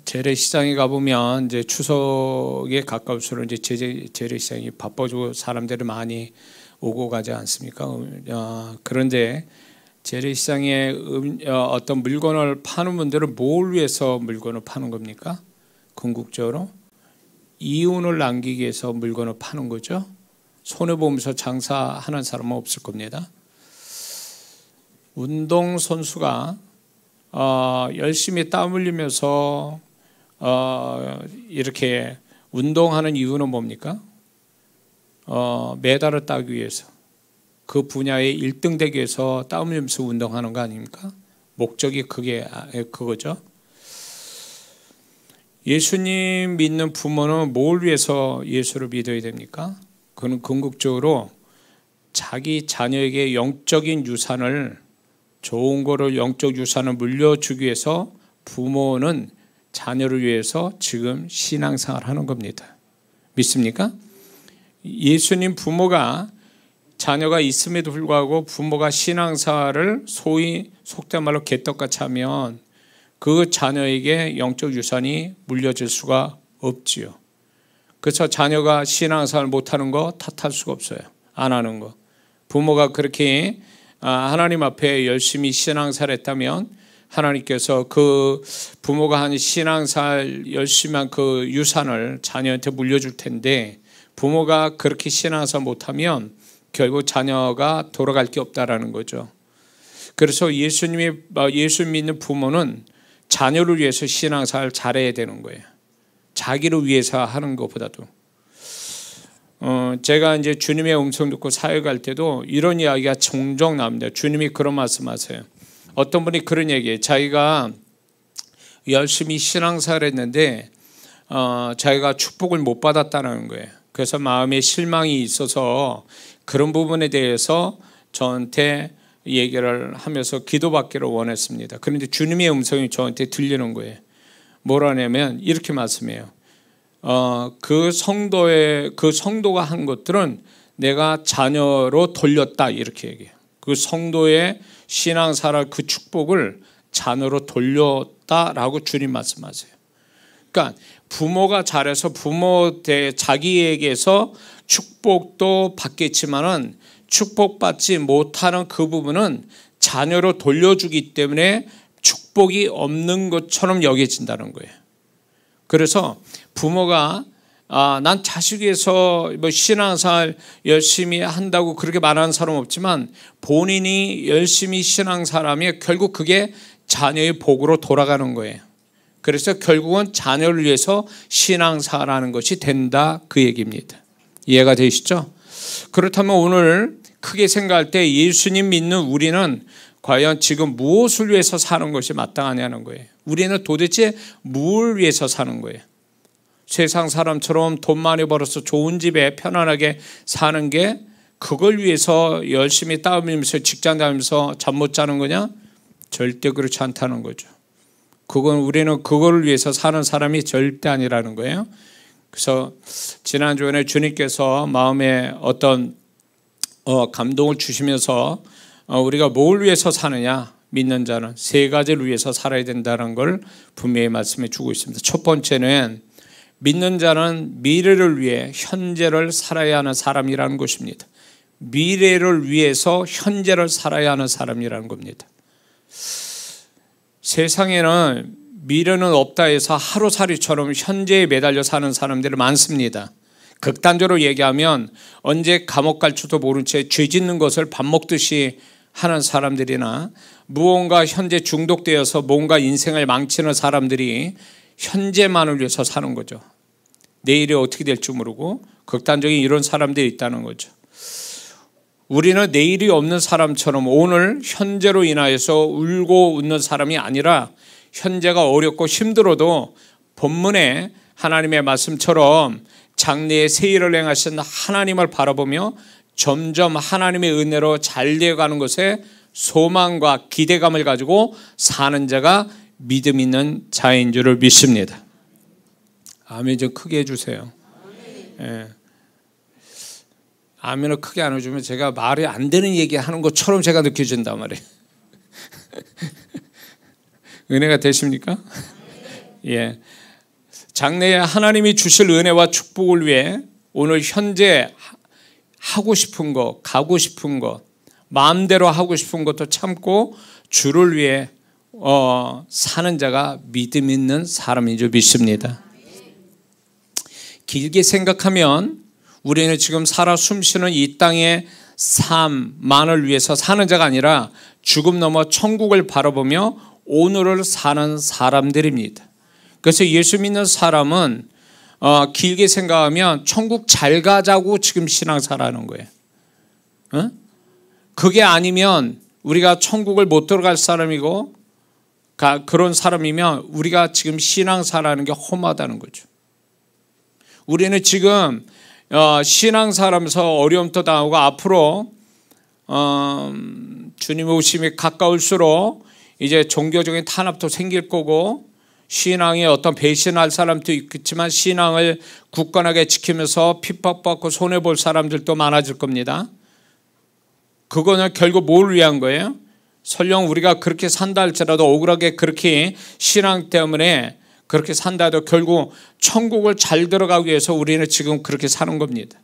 재래시장에 가보면 이제 추석에 가까울수록 이제 재래시장이 바빠지고 사람들이 많이 오고 가지 않습니까? 그런데 재래시장에 어떤 물건을 파는 분들은 뭘 위해서 물건을 파는 겁니까? 궁극적으로 이윤을 남기기 위해서 물건을 파는 거죠. 손해보면서 장사하는 사람은 없을 겁니다. 운동선수가 열심히 땀 흘리면서 이렇게 운동하는 이유는 뭡니까? 메달을 따기 위해서, 그 분야에 1등 되기 위해서 땀 흘리면서 운동하는 거 아닙니까? 목적이 그거죠. 예수님 믿는 부모는 뭘 위해서 예수를 믿어야 됩니까? 그는 궁극적으로 자기 자녀에게 영적인 유산을, 좋은 거를, 영적 유산을 물려주기 위해서 부모는 자녀를 위해서 지금 신앙생활을 하는 겁니다. 믿습니까? 예수님 부모가, 자녀가 있음에도 불구하고 부모가 신앙생활을 소위 속된 말로 개떡같이 하면 그 자녀에게 영적 유산이 물려질 수가 없지요. 그래서 자녀가 신앙생활을 못하는 거 탓할 수가 없어요. 안 하는 거. 부모가 그렇게 하나님 앞에 열심히 신앙생활을 했다면 하나님께서 그 부모가 한 신앙생활 열심히 한 그 유산을 자녀한테 물려줄 텐데, 부모가 그렇게 신앙생활 못하면 결국 자녀가 돌아갈 게 없다라는 거죠. 그래서 예수 믿는 부모는 자녀를 위해서 신앙생활 잘해야 되는 거예요. 자기를 위해서 하는 것보다도. 제가 이제 주님의 음성 듣고 사역할 때도 이런 이야기가 종종 나옵니다. 주님이 그런 말씀하세요. 어떤 분이 그런 얘기해요. 자기가 열심히 신앙생활을 했는데 자기가 축복을 못 받았다는 거예요. 그래서 마음에 실망이 있어서 그런 부분에 대해서 저한테 얘기를 하면서 기도받기를 원했습니다. 그런데 주님의 음성이 저한테 들리는 거예요. 뭐라냐면 이렇게 말씀해요. 그 성도가 한 것들은 내가 자녀로 돌렸다, 이렇게 얘기해요. 그 성도의 신앙생활 그 축복을 자녀로 돌렸다라고 주님 말씀하세요. 그러니까 부모가 잘해서 자기에게서 축복도 받겠지만은 축복받지 못하는 그 부분은 자녀로 돌려주기 때문에 축복이 없는 것처럼 여겨진다는 거예요. 그래서 부모가 난 자식 위해서 뭐 신앙생활 열심히 한다고 그렇게 말하는 사람 없지만, 본인이 열심히 신앙생활하면 결국 그게 자녀의 복으로 돌아가는 거예요. 그래서 결국은 자녀를 위해서 신앙생활하는 것이 된다, 그 얘기입니다. 이해가 되시죠? 그렇다면 오늘 크게 생각할 때 예수님 믿는 우리는 과연 지금 무엇을 위해서 사는 것이 마땅하냐는 거예요. 우리는 도대체 뭘 위해서 사는 거예요? 세상 사람처럼 돈 많이 벌어서 좋은 집에 편안하게 사는 게 그걸 위해서 열심히 땀 흘리면서 직장 다니면서 잠 못 자는 거냐? 절대 그렇지 않다는 거죠. 우리는 그걸 위해서 사는 사람이 절대 아니라는 거예요. 그래서 지난주에 주님께서 마음에 어떤 감동을 주시면서 우리가 뭘 위해서 사느냐, 믿는 자는 세 가지를 위해서 살아야 된다는 걸 분명히 말씀해 주고 있습니다. 첫 번째는 믿는 자는 미래를 위해 현재를 살아야 하는 사람이라는 것입니다. 미래를 위해서 현재를 살아야 하는 사람이라는 겁니다. 세상에는 미래는 없다 해서 하루살이처럼 현재에 매달려 사는 사람들이 많습니다. 극단적으로 얘기하면 언제 감옥 갈 줄도 모른 채 죄 짓는 것을 밥 먹듯이 하는 사람들이나, 무언가 현재 중독되어서 뭔가 인생을 망치는 사람들이 현재만을 위해서 사는 거죠. 내일이 어떻게 될지 모르고 극단적인 이런 사람들이 있다는 거죠. 우리는 내일이 없는 사람처럼 오늘 현재로 인하여서 울고 웃는 사람이 아니라, 현재가 어렵고 힘들어도 본문에 하나님의 말씀처럼 장래에 새 일을 행하신 하나님을 바라보며 점점 하나님의 은혜로 잘 되어가는 것에 소망과 기대감을 가지고 사는 자가 믿음 있는 자인 줄을 믿습니다. 아멘 좀 크게 해주세요. 예. 아멘을 크게 안 해주면 제가 말이 안 되는 얘기하는 것처럼 제가 느껴진단 말이에요. 은혜가 되십니까? 예. 장래에 하나님이 주실 은혜와 축복을 위해 오늘 현재 하고 싶은 거, 가고 싶은 거, 마음대로 하고 싶은 것도 참고 주를 위해 사는 자가 믿음 있는 사람인 줄 믿습니다. 길게 생각하면 우리는 지금 살아 숨쉬는 이 땅의 삶만을 위해서 사는 자가 아니라 죽음 넘어 천국을 바라보며 오늘을 사는 사람들입니다. 그래서 예수 믿는 사람은 길게 생각하면 천국 잘 가자고 지금 신앙생활하는 거예요. 그게 아니면 우리가 천국을 못 들어갈 사람이고 그런 사람이면 우리가 지금 신앙생활하는 게 험하다는 거죠. 우리는 지금 신앙생활하면서 어려움도 당하고 앞으로 주님 오심이 가까울수록 이제 종교적인 탄압도 생길 거고 신앙에 어떤 배신할 사람도 있겠지만 신앙을 굳건하게 지키면서 핍박받고 손해볼 사람들도 많아질 겁니다. 그거는 결국 뭘 위한 거예요? 설령 우리가 그렇게 산다 할지라도 억울하게 그렇게 신앙 때문에 그렇게 산다 해도 결국 천국을 잘 들어가기 위해서 우리는 지금 그렇게 사는 겁니다.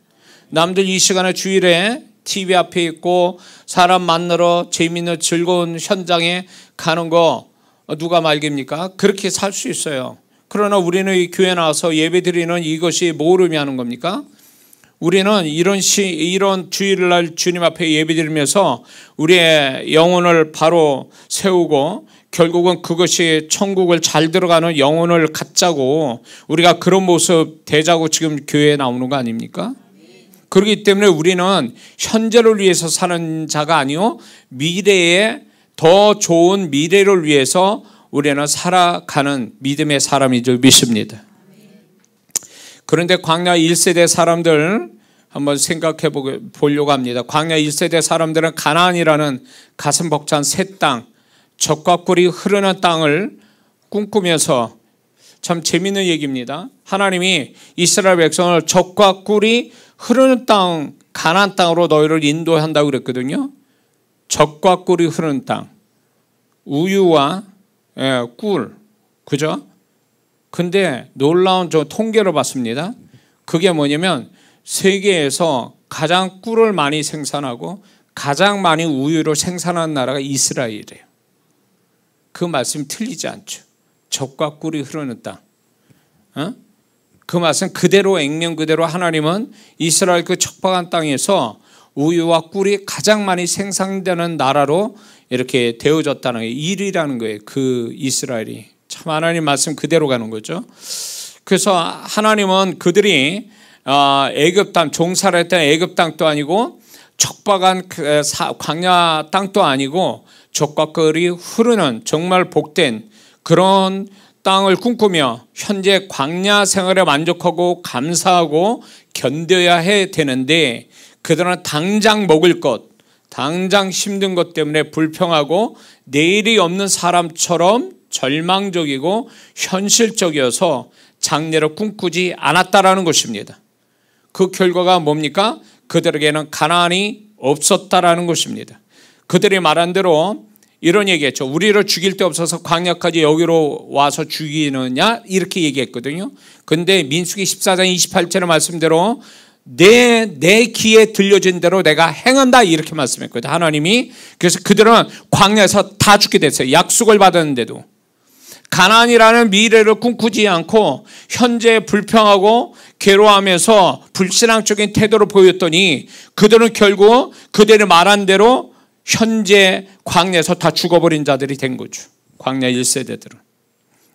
남들 이 시간에 주일에 TV 앞에 있고 사람 만나러 재미있는 즐거운 현장에 가는 거 누가 말깁니까? 그렇게 살 수 있어요. 그러나 우리는 이 교회 나와서 예배 드리는 이것이 뭘 의미하는 겁니까? 우리는 이런 주일날 주님 앞에 예배 드리면서 우리의 영혼을 바로 세우고 결국은 그것이 천국을 잘 들어가는 영혼을 갖자고 우리가 그런 모습 되자고 지금 교회에 나오는 거 아닙니까? 그렇기 때문에 우리는 현재를 위해서 사는 자가 아니요 미래에 더 좋은 미래를 위해서 우리는 살아가는 믿음의 사람인 줄 믿습니다. 그런데 광야 1세대 사람들 한번 생각해 보려고 합니다. 광야 1세대 사람들은 가나안이라는 가슴 벅찬 새 땅, 젖과 꿀이 흐르는 땅을 꿈꾸면서 참 재미있는 얘기입니다. 하나님이 이스라엘 백성을 젖과 꿀이 흐르는 땅, 가나안 땅으로 너희를 인도한다고 그랬거든요. 젖과 꿀이 흐르는 땅, 우유와 꿀, 그죠? 근데 놀라운 저 통계를 봤습니다. 그게 뭐냐면 세계에서 가장 꿀을 많이 생산하고 가장 많이 우유를 생산하는 나라가 이스라엘이에요. 그 말씀이 틀리지 않죠. 젖과 꿀이 흐르는 땅. 그 말씀 그대로 액면 그대로 하나님은 이스라엘 그 척박한 땅에서 우유와 꿀이 가장 많이 생산되는 나라로 이렇게 되어졌다는 게 1위라는 거예요. 그 이스라엘이. 참 하나님 말씀 그대로 가는 거죠. 그래서 하나님은 그들이 애굽 땅, 종살이 했던 애굽 땅도 아니고 척박한 광야 땅도 아니고 젖과 꿀이 흐르는 정말 복된 그런 땅을 꿈꾸며 현재 광야 생활에 만족하고 감사하고 견뎌야 해야 되는데 그들은 당장 먹을 것, 당장 힘든 것 때문에 불평하고 내일이 없는 사람처럼 절망적이고 현실적이어서 장래를 꿈꾸지 않았다라는 것입니다. 그 결과가 뭡니까? 그들에게는 가나안이 없었다라는 것입니다. 그들이 말한 대로 이런 얘기했죠. 우리를 죽일 데 없어서 광야까지 여기로 와서 죽이느냐 이렇게 얘기했거든요. 근데 민수기 14장 28절의 말씀대로 내 귀에 들려진 대로 내가 행한다 이렇게 말씀했거든요. 하나님이. 그래서 그들은 광야에서 다 죽게 됐어요. 약속을 받았는데도. 가나안이라는 미래를 꿈꾸지 않고 현재 불평하고 괴로워하면서 불신앙적인 태도를 보였더니 그들은 결국 그들이 말한 대로 현재 광야에서 다 죽어버린 자들이 된 거죠. 광야 1세대들은.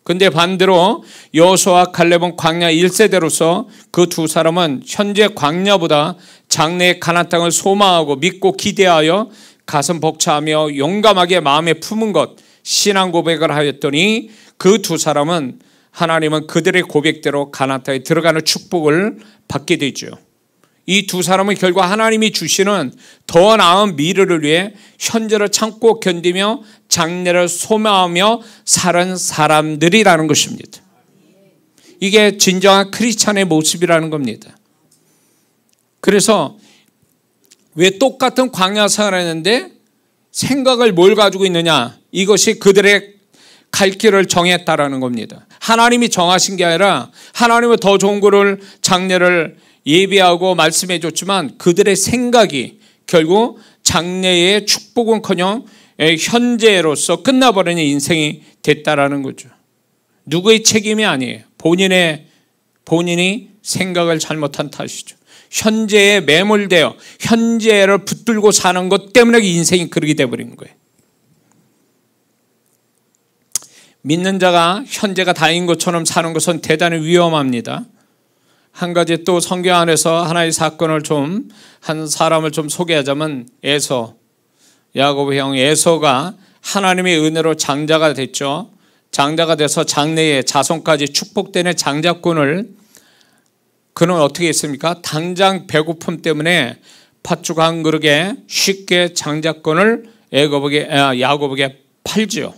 근데 반대로 여호수아와 갈렙은 광야 1세대로서 그 두 사람은 현재 광야보다 장래의 가나안 땅을 소망하고 믿고 기대하여 가슴 벅차하며 용감하게 마음에 품은 것 신앙 고백을 하였더니 그 두 사람은 하나님은 그들의 고백대로 가나안 땅에 들어가는 축복을 받게 되죠. 이 두 사람은 결국 하나님이 주시는 더 나은 미래를 위해 현재를 참고 견디며 장래를 소망하며 사는 사람들이라는 것입니다. 이게 진정한 크리스찬의 모습이라는 겁니다. 그래서 왜 똑같은 광야 생활을 했는데 생각을 뭘 가지고 있느냐? 이것이 그들의 갈 길을 정했다라는 겁니다. 하나님이 정하신 게 아니라 하나님은 더 좋은 거를 장래를 예비하고 말씀해 줬지만 그들의 생각이 결국 장래의 축복은커녕 현재로서 끝나버리는 인생이 됐다라는 거죠. 누구의 책임이 아니에요. 본인이 생각을 잘못한 탓이죠. 현재에 매몰되어 현재를 붙들고 사는 것 때문에 인생이 그렇게 돼버린 거예요. 믿는 자가 현재가 다인 것처럼 사는 것은 대단히 위험합니다. 한 가지 또 성경 안에서 하나의 사건을 한 사람을 소개하자면 에서, 야고보 형 에서가 하나님의 은혜로 장자가 됐죠. 장자가 돼서 장래에 자손까지 축복되는 장자권을 그는 어떻게 했습니까? 당장 배고픔 때문에 팥죽 한 그릇에 쉽게 장자권을 야고보에게 팔지요.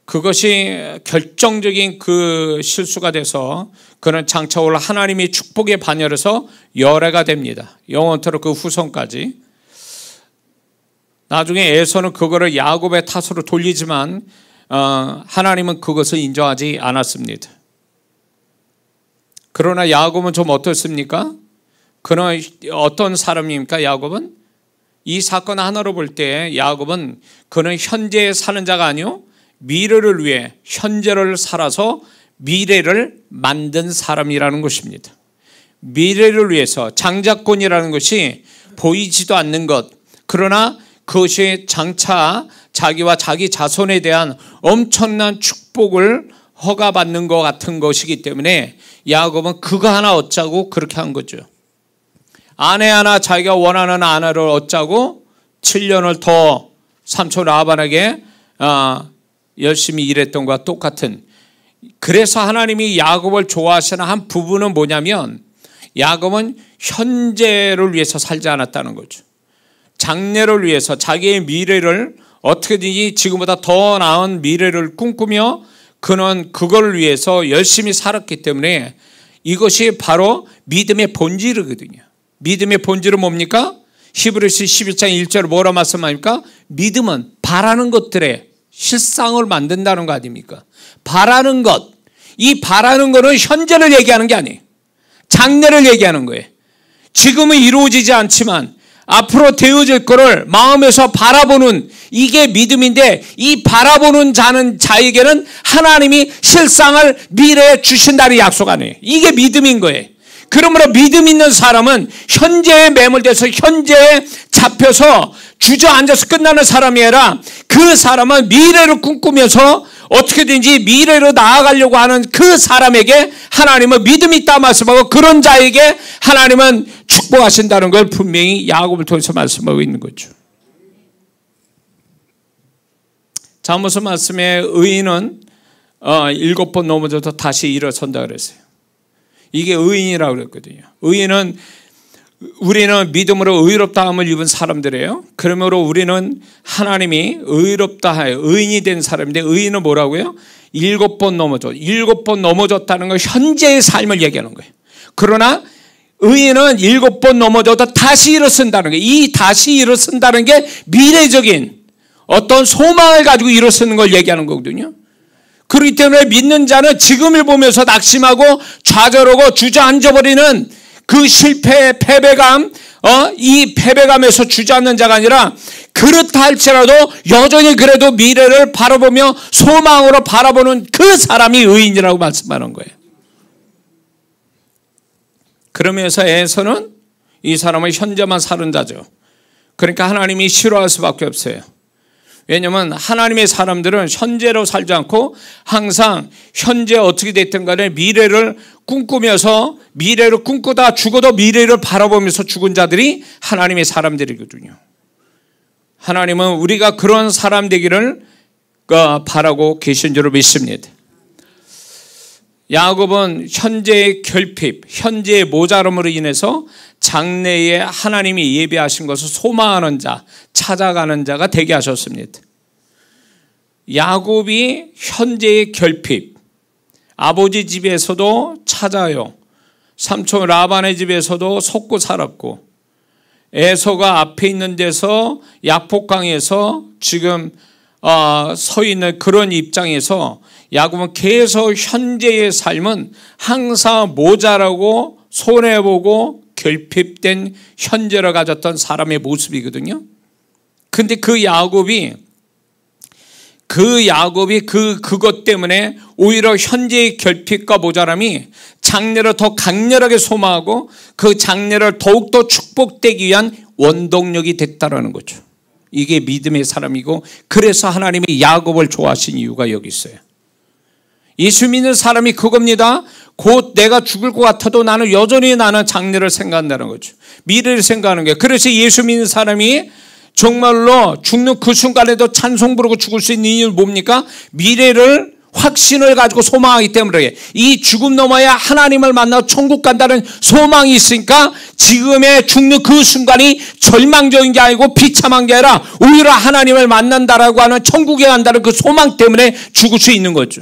그것이 결정적인 그 실수가 돼서 그는 장차올 하나님이 축복의 반열에서 열애가 됩니다. 영원토록 그 후손까지. 나중에 에서는 그거를 야곱의 탓으로 돌리지만 하나님은 그것을 인정하지 않았습니다. 그러나 야곱은 좀 어떻습니까? 그는 어떤 사람입니까? 야곱은 이 사건 하나로 볼 때 야곱은 그는 현재에 사는 자가 아니요 미래를 위해 현재를 살아서 미래를 만든 사람이라는 것입니다. 미래를 위해서 장자권이라는 것이 보이지도 않는 것, 그러나 그것이 장차 자기와 자기 자손에 대한 엄청난 축복을 허가받는 것 같은 것이기 때문에 야곱은 그거 하나 얻자고 그렇게 한 거죠. 아내 하나, 자기가 원하는 아내를 얻자고 7년을 더 삼촌 라반에게 열심히 일했던 것과 똑같은. 그래서 하나님이 야곱을 좋아하시는 한 부분은 뭐냐면 야곱은 현재를 위해서 살지 않았다는 거죠. 장래를 위해서 자기의 미래를 어떻게든지 지금보다 더 나은 미래를 꿈꾸며 그는 그걸 위해서 열심히 살았기 때문에 이것이 바로 믿음의 본질이거든요. 믿음의 본질은 뭡니까? 히브리서 11장 1절에 뭐라 말씀합니까? 믿음은 바라는 것들의 실상을 만든다는 거 아닙니까? 바라는 것, 이 바라는 것은 현재를 얘기하는 게 아니에요. 장래를 얘기하는 거예요. 지금은 이루어지지 않지만 앞으로 되어질 것을 마음에서 바라보는 이게 믿음인데, 이 바라보는 자에게는 하나님이 실상을 미래에 주신다는 약속 아니에요. 이게 믿음인 거예요. 그러므로 믿음 있는 사람은 현재에 매몰돼서 현재에 잡혀서 주저앉아서 끝나는 사람이 아니라 그 사람은 미래를 꿈꾸면서 어떻게든지 미래로 나아가려고 하는 그 사람에게 하나님은 믿음이 있다 말씀하고 그런 자에게 하나님은 축복하신다는 걸 분명히 야곱을 통해서 말씀하고 있는 거죠. 자, 무슨 말씀에 의인은 7번 넘어져도 다시 일어선다 그랬어요. 이게 의인이라고 그랬거든요. 의인은 우리는 믿음으로 의롭다함을 입은 사람들이에요. 그러므로 우리는 하나님이 의롭다 하여 의인이 된 사람인데, 의인은 뭐라고요? 7번 넘어져. 7번 넘어졌다는 건 현재의 삶을 얘기하는 거예요. 그러나 의인은 7번 넘어져도 다시 일어선다는 거예요. 이 다시 일어선다는 게 미래적인 어떤 소망을 가지고 일어서는 걸 얘기하는 거거든요. 그렇기 때문에 믿는 자는 지금을 보면서 낙심하고 좌절하고 주저앉아버리는 그 실패의 패배감, 이 패배감에서 주저앉는 자가 아니라 그렇다 할지라도 여전히 그래도 미래를 바라보며 소망으로 바라보는 그 사람이 의인이라고 말씀하는 거예요. 그러면서 에서는 이 사람은 현재만 사는 자죠. 그러니까 하나님이 싫어할 수밖에 없어요. 왜냐하면 하나님의 사람들은 현재로 살지 않고 항상 현재 어떻게 됐든 간에 미래를 꿈꾸면서, 미래를 꿈꾸다 죽어도 미래를 바라보면서 죽은 자들이 하나님의 사람들이거든요. 하나님은 우리가 그런 사람 되기를 바라고 계신 줄을 믿습니다. 야곱은 현재의 결핍, 현재의 모자람으로 인해서 장래에 하나님이 예비하신 것을 소망하는 자, 찾아가는 자가 되게 하셨습니다. 야곱이 현재의 결핍, 아버지 집에서도 찾아요. 삼촌 라반의 집에서도 속고 살았고, 에서가 앞에 있는 데서 야복강에서 지금 서 있는 그런 입장에서 야곱은 계속 현재의 삶은 항상 모자라고 손해보고 결핍된 현재를 가졌던 사람의 모습이거든요. 근데 그 야곱이 그것 때문에 오히려 현재의 결핍과 모자람이 장래를 더 강렬하게 소망하고 그 장래를 더욱더 축복되기 위한 원동력이 됐다라는 거죠. 이게 믿음의 사람이고, 그래서 하나님이 야곱을 좋아하신 이유가 여기 있어요. 예수 믿는 사람이 그겁니다. 곧 내가 죽을 것 같아도 나는 여전히 장래를 생각한다는 거죠. 미래를 생각하는 거예요. 그래서 예수 믿는 사람이 정말로 죽는 그 순간에도 찬송 부르고 죽을 수 있는 이유는 뭡니까? 미래를 확신을 가지고 소망하기 때문에, 이 죽음 넘어야 하나님을 만나 천국 간다는 소망이 있으니까 지금의 죽는 그 순간이 절망적인 게 아니고 비참한 게 아니라 오히려 하나님을 만난다라고 하는 천국에 간다는 그 소망 때문에 죽을 수 있는 거죠.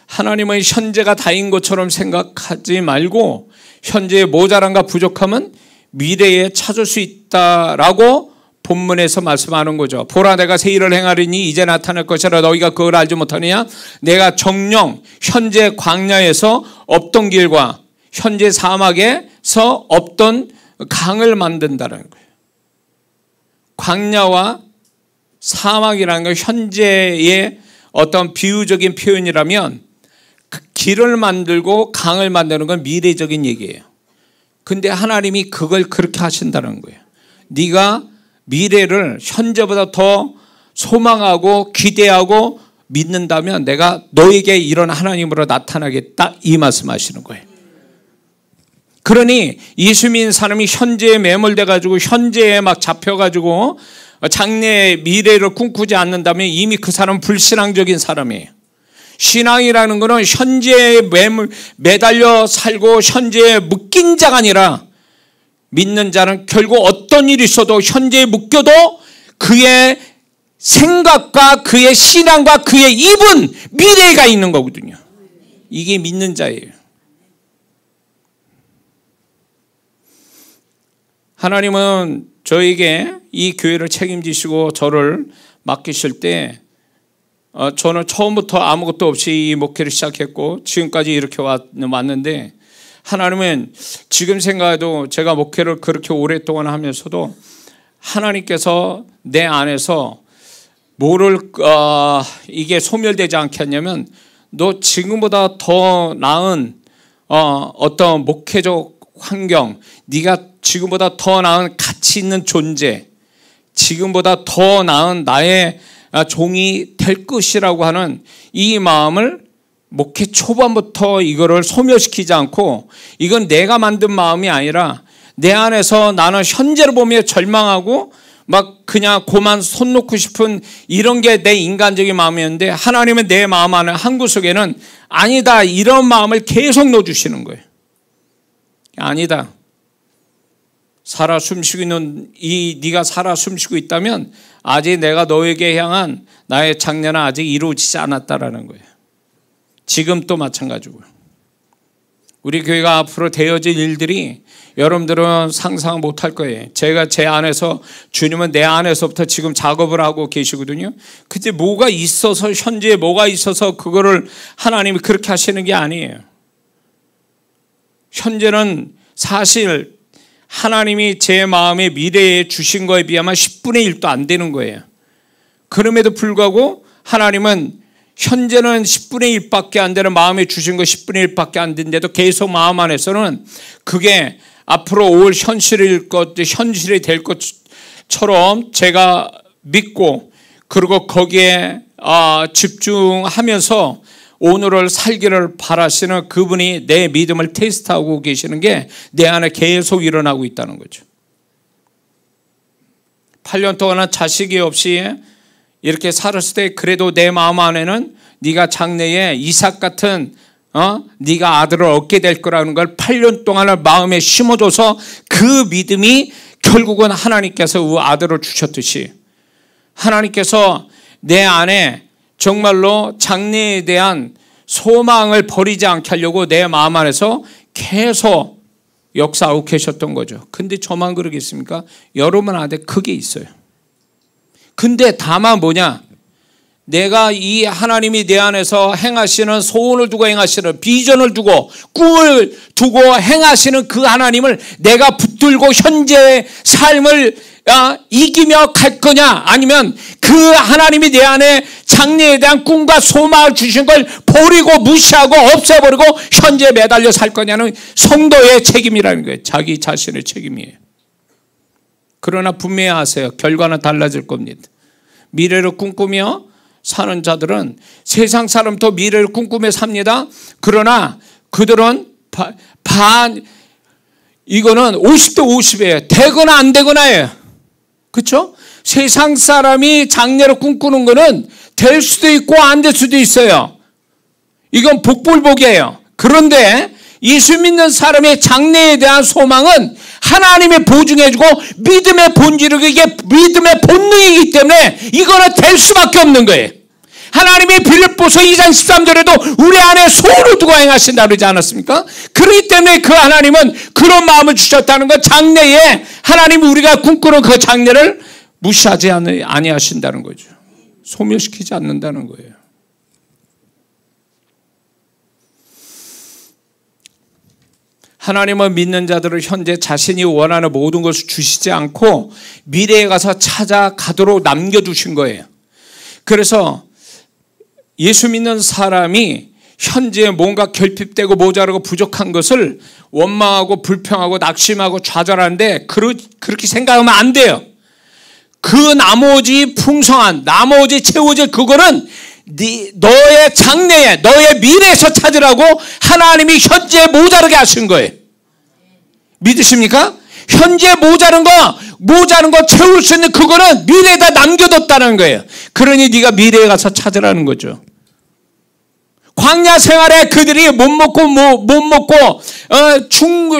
하나님은 현재가 다인 것처럼 생각하지 말고 현재의 모자람과 부족함은 미래에 찾을 수 있다라고 본문에서 말씀하는 거죠. 보라, 내가 새 일을 행하리니 이제 나타날 것이라 너희가 그걸 알지 못하느냐? 내가 정녕 현재 광야에서 없던 길과 현재 사막에서 없던 강을 만든다는 거예요. 광야와 사막이라는 건 현재의 어떤 비유적인 표현이라면, 그 길을 만들고 강을 만드는 건 미래적인 얘기예요. 근데 하나님이 그걸 그렇게 하신다는 거예요. 네가 미래를 현재보다 더 소망하고 기대하고 믿는다면 내가 너에게 이런 하나님으로 나타나겠다, 이 말씀하시는 거예요. 그러니 예수 믿는 사람이 현재에 매몰돼 가지고 현재에 막 잡혀 가지고 장래의 미래를 꿈꾸지 않는다면 이미 그 사람은 불신앙적인 사람이에요. 신앙이라는 것은 현재에 매달려 살고 현재에 묶인 자가 아니라, 믿는 자는 결국 어떤 일이 있어도 현재에 묶여도 그의 생각과 그의 신앙과 그의 입은 미래가 있는 거거든요. 이게 믿는 자예요. 하나님은 저에게 이 교회를 책임지시고 저를 맡기실 때, 저는 처음부터 아무것도 없이 이 목회를 시작했고 지금까지 이렇게 왔는데, 하나님은 지금 생각해도 제가 목회를 그렇게 오랫동안 하면서도 하나님께서 내 안에서 뭐를 이게 소멸되지 않게 했냐면, 너 지금보다 더 나은 어떤 목회적 환경, 네가 지금보다 더 나은 가치 있는 존재, 지금보다 더 나은 나의 종이 될 것이라고 하는 이 마음을 목회 초반부터 이거를 소멸시키지 않고, 이건 내가 만든 마음이 아니라 내 안에서 나는 현재를 보며 절망하고 막 그냥 고만 손 놓고 싶은 이런 게 내 인간적인 마음이었는데, 하나님은 내 마음 안에 한 구석에는 아니다, 이런 마음을 계속 넣어주시는 거예요. 아니다, 살아 숨쉬고 있는 네가 살아 숨쉬고 있다면 아직 내가 너에게 향한 나의 장래는 아직 이루어지지 않았다라는 거예요. 지금 또 마찬가지고요. 우리 교회가 앞으로 되어질 일들이 여러분들은 상상 못할 거예요. 제가 제 안에서, 주님은 내 안에서부터 지금 작업을 하고 계시거든요. 근데 뭐가 있어서, 현재에 뭐가 있어서 그거를 하나님이 그렇게 하시는 게 아니에요. 현재는 사실 하나님이 제 마음의 미래에 주신 거에 비하면 10분의 1도 안 되는 거예요. 그럼에도 불구하고 하나님은 현재는 10분의 1밖에 안 되는 마음에 주신 거 10분의 1밖에 안 되는데도 계속 마음 안에서는 그게 앞으로 올 현실이 될 것처럼 제가 믿고, 그리고 거기에 집중하면서 오늘을 살기를 바라시는 그분이 내 믿음을 테스트하고 계시는 게 내 안에 계속 일어나고 있다는 거죠. 8년 동안은 자식이 없이 이렇게 살았을 때 그래도 내 마음 안에는 네가 장래에 이삭 같은 네가 아들을 얻게 될 거라는 걸 8년 동안을 마음에 심어줘서, 그 믿음이 결국은 하나님께서 그 아들을 주셨듯이 하나님께서 내 안에 정말로 장래에 대한 소망을 버리지 않게 하려고 내 마음 안에서 계속 역사하고 계셨던 거죠. 근데 저만 그러겠습니까? 여러분 안에 그게 있어요. 근데 다만 뭐냐? 내가 이 하나님이 내 안에서 행하시는 소원을 두고 행하시는 비전을 두고 꿈을 두고 행하시는 그 하나님을 내가 붙들고 현재의 삶을 이기며 갈 거냐, 아니면 그 하나님이 내 안에 장래에 대한 꿈과 소망을 주신 걸 버리고 무시하고 없애버리고 현재에 매달려 살 거냐는 성도의 책임이라는 거예요. 자기 자신의 책임이에요. 그러나 분명히 아세요. 결과는 달라질 겁니다. 미래를 꿈꾸며 사는 자들은 세상 사람도 미래를 꿈꾸며 삽니다. 그러나 그들은 이거는 50대 50이에요. 되거나 안 되거나예요. 그렇죠? 세상 사람이 장래를 꿈꾸는 거는 될 수도 있고 안 될 수도 있어요. 이건 복불복이에요. 그런데 예수 믿는 사람의 장래에 대한 소망은 하나님이 보증해주고 믿음의 본질이고 이게 믿음의 본능이기 때문에 이거는 될 수밖에 없는 거예요. 하나님이 빌립보서 2장 13절에도 우리 안에 소원을 두고 행하신다 그러지 않았습니까? 그렇기 때문에 그 하나님은 그런 마음을 주셨다는 것, 장래에 하나님이 우리가 꿈꾸는 그 장래를 무시하지 아니하신다는 거죠. 소멸시키지 않는다는 거예요. 하나님을 믿는 자들을 현재 자신이 원하는 모든 것을 주시지 않고 미래에 가서 찾아가도록 남겨두신 거예요. 그래서 예수 믿는 사람이 현재에 뭔가 결핍되고 모자라고 부족한 것을 원망하고 불평하고 낙심하고 좌절하는데 그렇게 생각하면 안 돼요. 그 나머지 풍성한, 나머지 채워질 그거는 너의 장래에, 너의 미래에서 찾으라고 하나님이 현재에 모자르게 하신 거예요. 믿으십니까? 현재 모자른 거 채울 수 있는 그거는 미래에다 남겨뒀다는 거예요. 그러니 네가 미래에 가서 찾으라는 거죠. 광야 생활에 그들이 못 먹고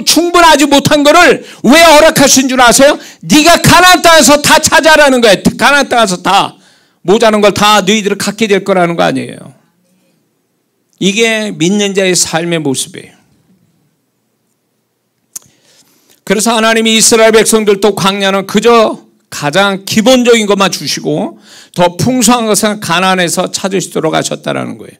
충분하지 못한 거를 왜 허락하신 줄 아세요? 네가 가나안 땅에서 다 찾아라는 거예요. 가나안 땅에서 다 모자란 걸 다 너희들을 갖게 될 거라는 거 아니에요. 이게 믿는 자의 삶의 모습이에요. 그래서 하나님이 이스라엘 백성들도 광야는 그저 가장 기본적인 것만 주시고 더 풍성한 것은 가나안에서 찾으시도록 하셨다는 거예요.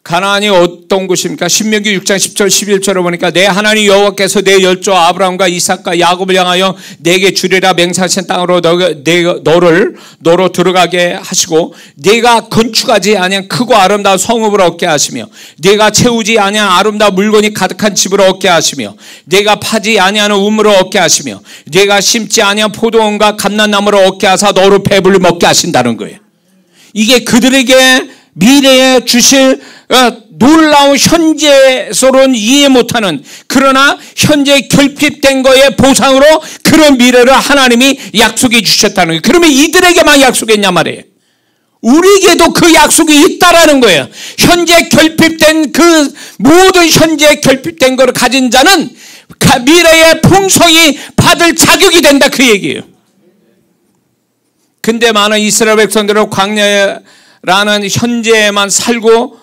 가나안이 어떤 곳입니까? 신명기 6장 10절 11절에 보니까 내 하나님 여호와께서 내 열조 아브라함과 이삭과 야곱을 향하여 내게 주리라 맹세하신 땅으로 너로 들어가게 하시고 네가 건축하지 아니한 크고 아름다운 성읍을 얻게 하시며 네가 채우지 아니한 아름다운 물건이 가득한 집을 얻게 하시며 네가 파지 아니하는 우물을 얻게 하시며 네가 심지 아니한 포도원과 감람나무를 얻게 하사 너로 배불리 먹게 하신다는 거예요. 이게 그들에게 미래에 주실 놀라운 현재서로는 이해 못하는, 그러나 현재 결핍된 거에 보상으로 그런 미래를 하나님이 약속해 주셨다는 거예요. 그러면 이들에게만 약속했냐 말이에요. 우리에게도 그 약속이 있다라는 거예요. 현재 결핍된 그 모든 현재 결핍된 것을 가진 자는 미래의 풍성이 받을 자격이 된다, 그 얘기예요. 근데 많은 이스라엘 백성들은 광야라는 현재에만 살고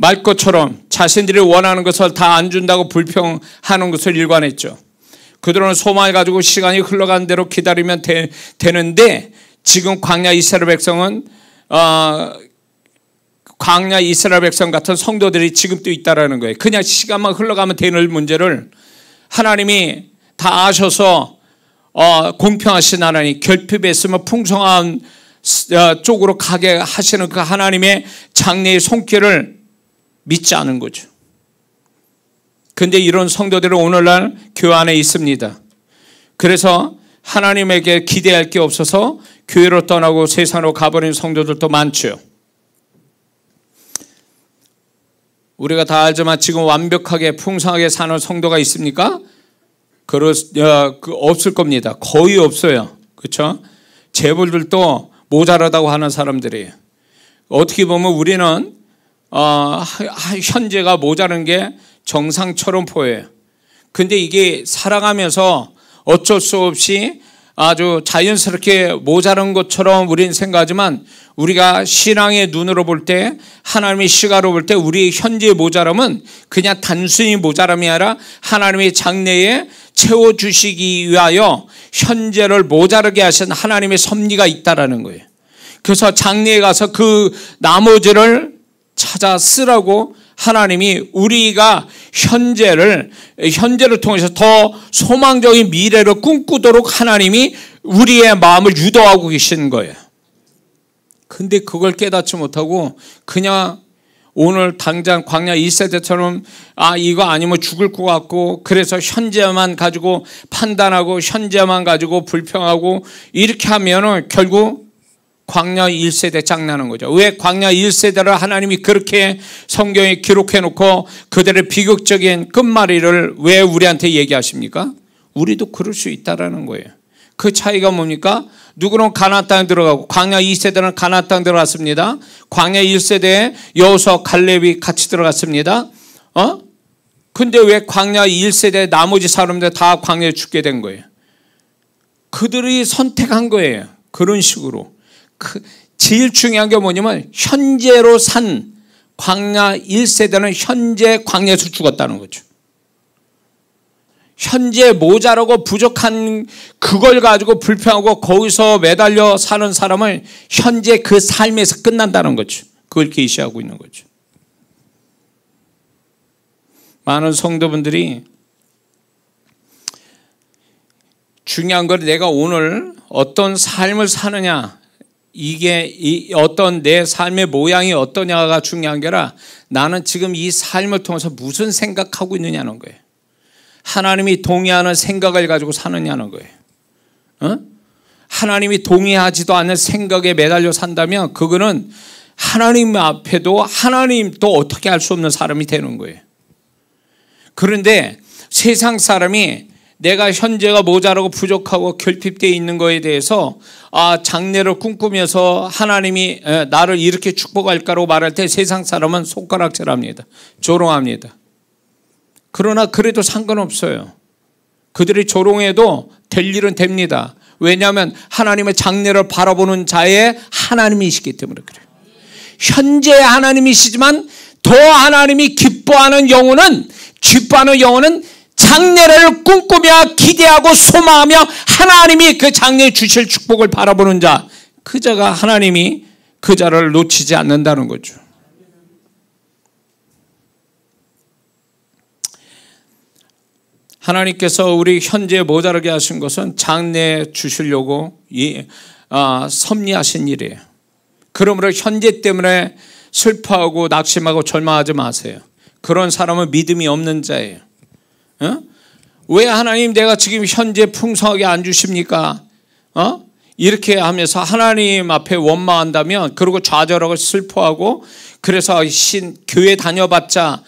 말 것처럼 자신들이 원하는 것을 다 안 준다고 불평하는 것을 일관했죠. 그들은 소망을 가지고 시간이 흘러가는 대로 기다리면 되는데 지금 광야 이스라엘 백성은 광야 이스라엘 백성 같은 성도들이 지금도 있다라는 거예요. 그냥 시간만 흘러가면 되는 문제를 하나님이 다 아셔서 공평하신 하나님, 결핍에 있으면 풍성한 쪽으로 가게 하시는 그 하나님의 장래의 손길을 믿지 않은 거죠. 근데 이런 성도들은 오늘날 교회 안에 있습니다. 그래서 하나님에게 기대할 게 없어서 교회로 떠나고 세상으로 가버린 성도들도 많죠. 우리가 다 알지만 지금 완벽하게 풍성하게 사는 성도가 있습니까? 없을 겁니다. 거의 없어요. 그렇죠? 재벌들도 모자라다고 하는 사람들이에요. 어떻게 보면 우리는 현재가 모자란 게 정상처럼 보여요. 근데 이게 살아가면서 어쩔 수 없이 아주 자연스럽게 모자란 것처럼 우리는 생각하지만 우리가 신앙의 눈으로 볼 때, 하나님의 시각으로 볼 때 우리 현재의 모자람은 그냥 단순히 모자람이 아니라 하나님의 장래에 채워주시기 위하여 현재를 모자르게 하신 하나님의 섭리가 있다라는 거예요. 그래서 장래에 가서 그 나머지를 찾아 쓰라고 하나님이 우리가 현재를 통해서 더 소망적인 미래를 꿈꾸도록 하나님이 우리의 마음을 유도하고 계신 거예요. 근데 그걸 깨닫지 못하고 그냥 오늘 당장 광야 1세대처럼 이거 아니면 죽을 것 같고 그래서 현재만 가지고 판단하고 현재만 가지고 불평하고 이렇게 하면은 결국 광야 1세대 짱나는 거죠. 왜 광야 1세대를 하나님이 그렇게 성경에 기록해 놓고 그들의 비극적인 끝말잇을 왜 우리한테 얘기하십니까? 우리도 그럴 수 있다라는 거예요. 그 차이가 뭡니까? 누구는 가나안 땅에 들어가고 광야 2세대는 가나안 땅 들어갔습니다. 광야 1세대에 여호수아 갈렙이 같이 들어갔습니다. 근데 왜 광야 1세대 나머지 사람들 다 광야에 죽게 된 거예요? 그들이 선택한 거예요. 그런 식으로. 제일 중요한 게 뭐냐면 현재로 산 광야 1세대는 현재 광야에서 죽었다는 거죠. 현재 모자라고 부족한 그걸 가지고 불평하고 거기서 매달려 사는 사람은 현재 그 삶에서 끝난다는 거죠. 그걸 계시하고 있는 거죠. 많은 성도분들이 중요한 건 내가 오늘 어떤 삶을 사느냐, 이게 어떤 내 삶의 모양이 어떠냐가 중요한 게 아니라 나는 지금 이 삶을 통해서 무슨 생각하고 있느냐는 거예요. 하나님이 동의하는 생각을 가지고 사느냐는 거예요. 하나님이 동의하지도 않는 생각에 매달려 산다면 그거는 하나님 앞에도 하나님도 어떻게 할 수 없는 사람이 되는 거예요. 그런데 세상 사람이 내가 현재가 모자라고 부족하고 결핍되어 있는 거에 대해서 장래를 꿈꾸면서 하나님이 나를 이렇게 축복할까라고 말할 때 세상 사람은 손가락질합니다. 조롱합니다. 그러나 그래도 상관없어요. 그들이 조롱해도 될 일은 됩니다. 왜냐하면 하나님의 장래를 바라보는 자의 하나님이시기 때문에 그래요. 현재 하나님이시지만 더 하나님이 기뻐하는 영혼은 장래를 꿈꾸며 기대하고 소망하며 하나님이 그 장래에 주실 축복을 바라보는 자, 그 자가 하나님이 그 자를 놓치지 않는다는 거죠. 하나님께서 우리 현재에 모자라게 하신 것은 장래에 주시려고 섭리하신 일이에요. 그러므로 현재 때문에 슬퍼하고 낙심하고 절망하지 마세요. 그런 사람은 믿음이 없는 자예요. 왜 하나님 내가 지금 현재 풍성하게 안 주십니까? 이렇게 하면서 하나님 앞에 원망한다면, 그리고 좌절하고 슬퍼하고, 그래서 교회 다녀봤자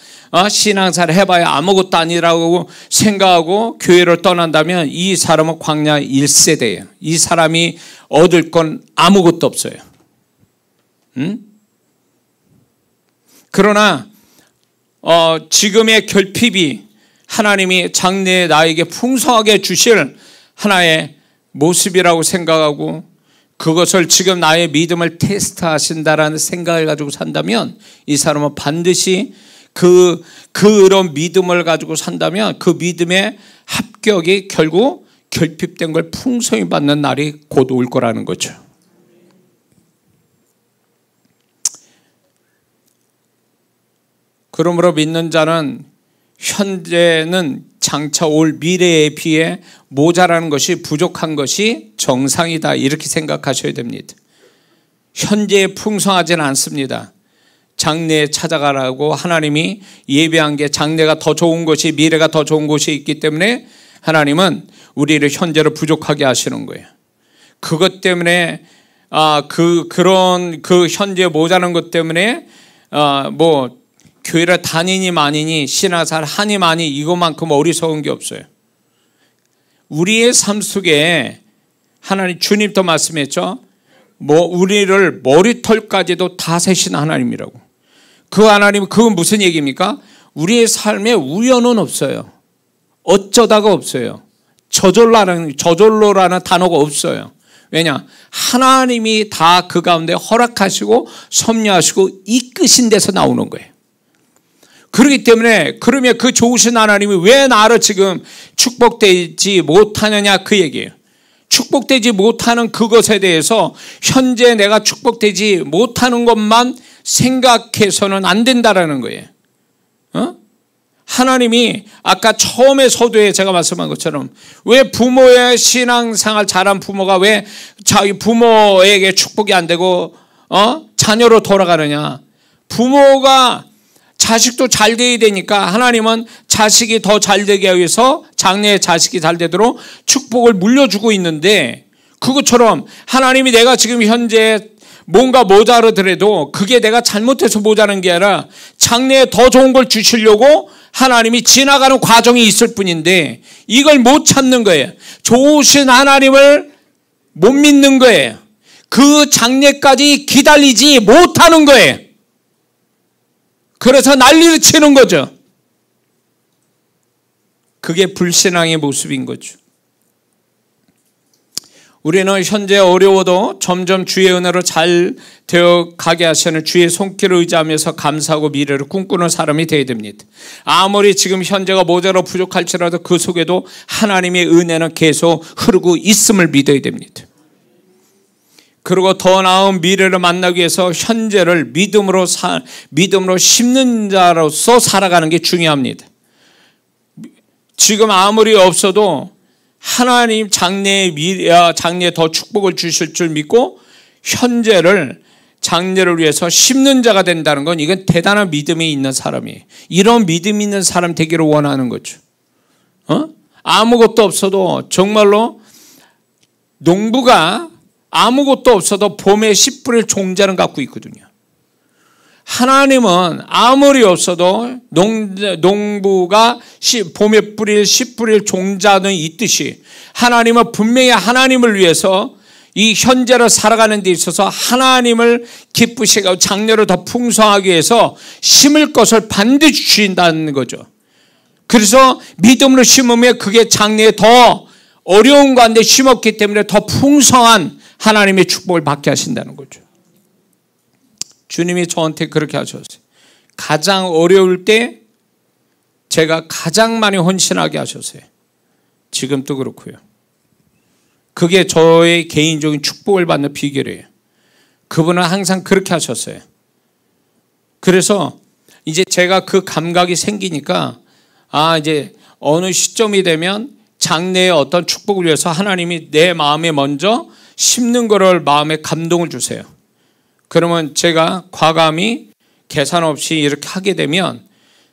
신앙생활 해봐야 아무것도 아니라고 생각하고 교회를 떠난다면 이 사람은 광야 1세대예요. 이 사람이 얻을 건 아무것도 없어요. 그러나 지금의 결핍이 하나님이 장래에 나에게 풍성하게 주실 하나의 모습이라고 생각하고 그것을 지금 나의 믿음을 테스트하신다라는 생각을 가지고 산다면 이 사람은 반드시 그런 믿음을 가지고 산다면 그 믿음의 합격이 결국 결핍된 걸 풍성히 받는 날이 곧 올 거라는 거죠. 그러므로 믿는 자는 현재는 장차 올 미래에 비해 모자라는 것이, 부족한 것이 정상이다, 이렇게 생각하셔야 됩니다. 현재에 풍성하지는 않습니다. 장래에 찾아가라고 하나님이 예배한 게 장래가 더 좋은 것이, 미래가 더 좋은 것이 있기 때문에 하나님은 우리를 현재로 부족하게 하시는 거예요. 그것 때문에 그런 현재 모자란 것 때문에 교회를 다니니 마니니 신앙생활 하니 마니 이것만큼 어리석은 게 없어요. 우리의 삶 속에 하나님, 주님도 말씀했죠. 우리를 머리털까지도 다 세신 하나님이라고. 그 하나님, 그건 무슨 얘기입니까? 우리의 삶에 우연은 없어요. 어쩌다가 없어요. 저절로라는 단어가 없어요. 왜냐? 하나님이 다 그 가운데 허락하시고 섭리하시고 이끄신 데서 나오는 거예요. 그렇기 때문에 그러면 그 좋으신 하나님이 왜 나를 지금 축복되지 못하느냐 그 얘기예요. 축복되지 못하는 그것에 대해서 현재 내가 축복되지 못하는 것만 생각해서는 안 된다라는 거예요. 하나님이 아까 처음에 서두에 제가 말씀한 것처럼 왜 부모의 신앙생활 잘한 부모가 왜 자기 부모에게 축복이 안 되고 자녀로 돌아가느냐. 부모가 자식도 잘 돼야 되니까 하나님은 자식이 더 잘 되게 하기 위해서 장래의 자식이 잘 되도록 축복을 물려주고 있는데 그것처럼 하나님이 내가 지금 현재 뭔가 모자르더라도 그게 내가 잘못해서 모자란 게 아니라 장래에 더 좋은 걸 주시려고 하나님이 지나가는 과정이 있을 뿐인데 이걸 못 참는 거예요. 좋으신 하나님을 못 믿는 거예요. 그 장래까지 기다리지 못하는 거예요. 그래서 난리를 치는 거죠. 그게 불신앙의 모습인 거죠. 우리는 현재 어려워도 점점 주의 은혜로 잘 되어 가게 하시는 주의 손길을 의지하면서 감사하고 미래를 꿈꾸는 사람이 되어야 됩니다. 아무리 지금 현재가 모자라 부족할지라도 그 속에도 하나님의 은혜는 계속 흐르고 있음을 믿어야 됩니다. 그리고 더 나은 미래를 만나기 위해서 현재를 믿음으로 심는 자로서 살아가는 게 중요합니다. 지금 아무리 없어도 하나님 장래에 더 축복을 주실 줄 믿고 현재를 장래를 위해서 심는 자가 된다는 건 이건 대단한 믿음이 있는 사람이에요. 이런 믿음이 있는 사람 되기를 원하는 거죠. 아무것도 없어도 정말로 농부가 아무것도 없어도 봄에 씨 뿌릴 종자는 갖고 있거든요. 하나님은 아무리 없어도 농부가 봄에 뿌릴 씨 뿌릴 종자는 있듯이 하나님은 분명히 하나님을 위해서 이 현재를 살아가는 데 있어서 하나님을 기쁘시게 하고 장래를 더 풍성하기 위해서 심을 것을 반드시 주신다는 거죠. 그래서 믿음으로 심으면 그게 장래에 더 어려운 가운데 심었기 때문에 더 풍성한 하나님의 축복을 받게 하신다는 거죠. 주님이 저한테 그렇게 하셨어요. 가장 어려울 때 제가 가장 많이 헌신하게 하셨어요. 지금도 그렇고요. 그게 저의 개인적인 축복을 받는 비결이에요. 그분은 항상 그렇게 하셨어요. 그래서 이제 제가 그 감각이 생기니까 이제 어느 시점이 되면 장래의 어떤 축복을 위해서 하나님이 내 마음에 먼저 심는 거를 마음에 감동을 주세요. 그러면 제가 과감히 계산 없이 이렇게 하게 되면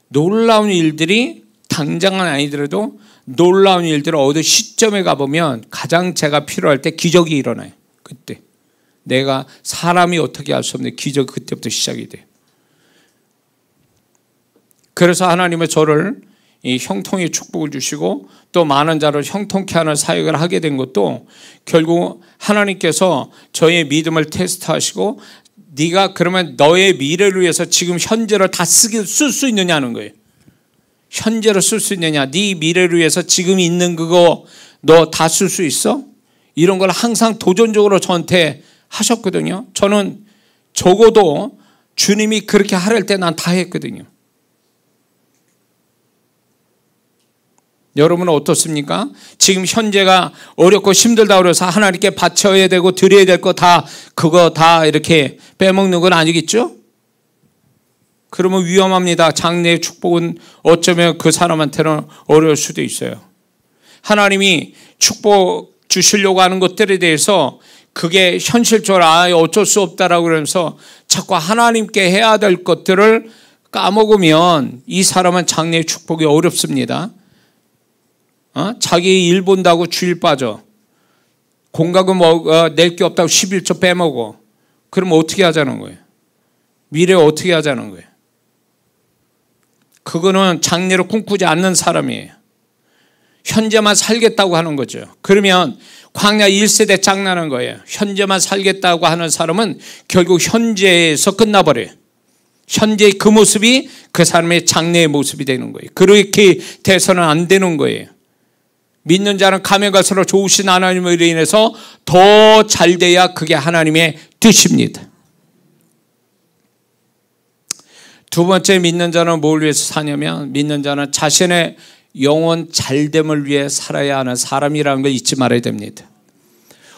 놀라운 일들이 당장은 아니더라도 놀라운 일들을 어느 시점에 가보면 가장 제가 필요할 때 기적이 일어나요. 그때 내가 사람이 어떻게 할 수 없는 기적이 그때부터 시작이 돼요. 그래서 하나님은 저를 이 형통의 축복을 주시고 또 많은 자를 형통케 하는 사역을 하게 된 것도 결국 하나님께서 저의 믿음을 테스트하시고 네가 그러면 너의 미래를 위해서 지금 현재를 다 쓸 수 있느냐는 거예요. 현재를 쓸 수 있느냐. 네 미래를 위해서 지금 있는 그거 너 다 쓸 수 있어? 이런 걸 항상 도전적으로 저한테 하셨거든요. 저는 적어도 주님이 그렇게 하랄 때 난 다 했거든요. 여러분은 어떻습니까? 지금 현재가 어렵고 힘들다 그래서 하나님께 바쳐야 되고 드려야 될 거 그거 다 이렇게 빼먹는 건 아니겠죠? 그러면 위험합니다. 장래의 축복은 어쩌면 그 사람한테는 어려울 수도 있어요. 하나님이 축복 주시려고 하는 것들에 대해서 그게 현실적으로 어쩔 수 없다라고 그러면서 자꾸 하나님께 해야 될 것들을 까먹으면 이 사람은 장래의 축복이 어렵습니다. 자기 일 본다고 주일 빠져. 공과금 낼 게 없다고 11조 빼먹어. 그럼 어떻게 하자는 거예요? 미래 어떻게 하자는 거예요? 그거는 장래를 꿈꾸지 않는 사람이에요. 현재만 살겠다고 하는 거죠. 그러면 광야 1세대 짱나는 거예요. 현재만 살겠다고 하는 사람은 결국 현재에서 끝나버려요. 현재의 그 모습이 그 사람의 장래의 모습이 되는 거예요. 그렇게 돼서는 안 되는 거예요. 믿는 자는 가면 갈수록 좋으신 하나님으로 인해서 더 잘돼야 그게 하나님의 뜻입니다. 두 번째, 믿는 자는 뭘 위해서 사냐면 믿는 자는 자신의 영혼 잘됨을 위해 살아야 하는 사람이라는 걸 잊지 말아야 됩니다.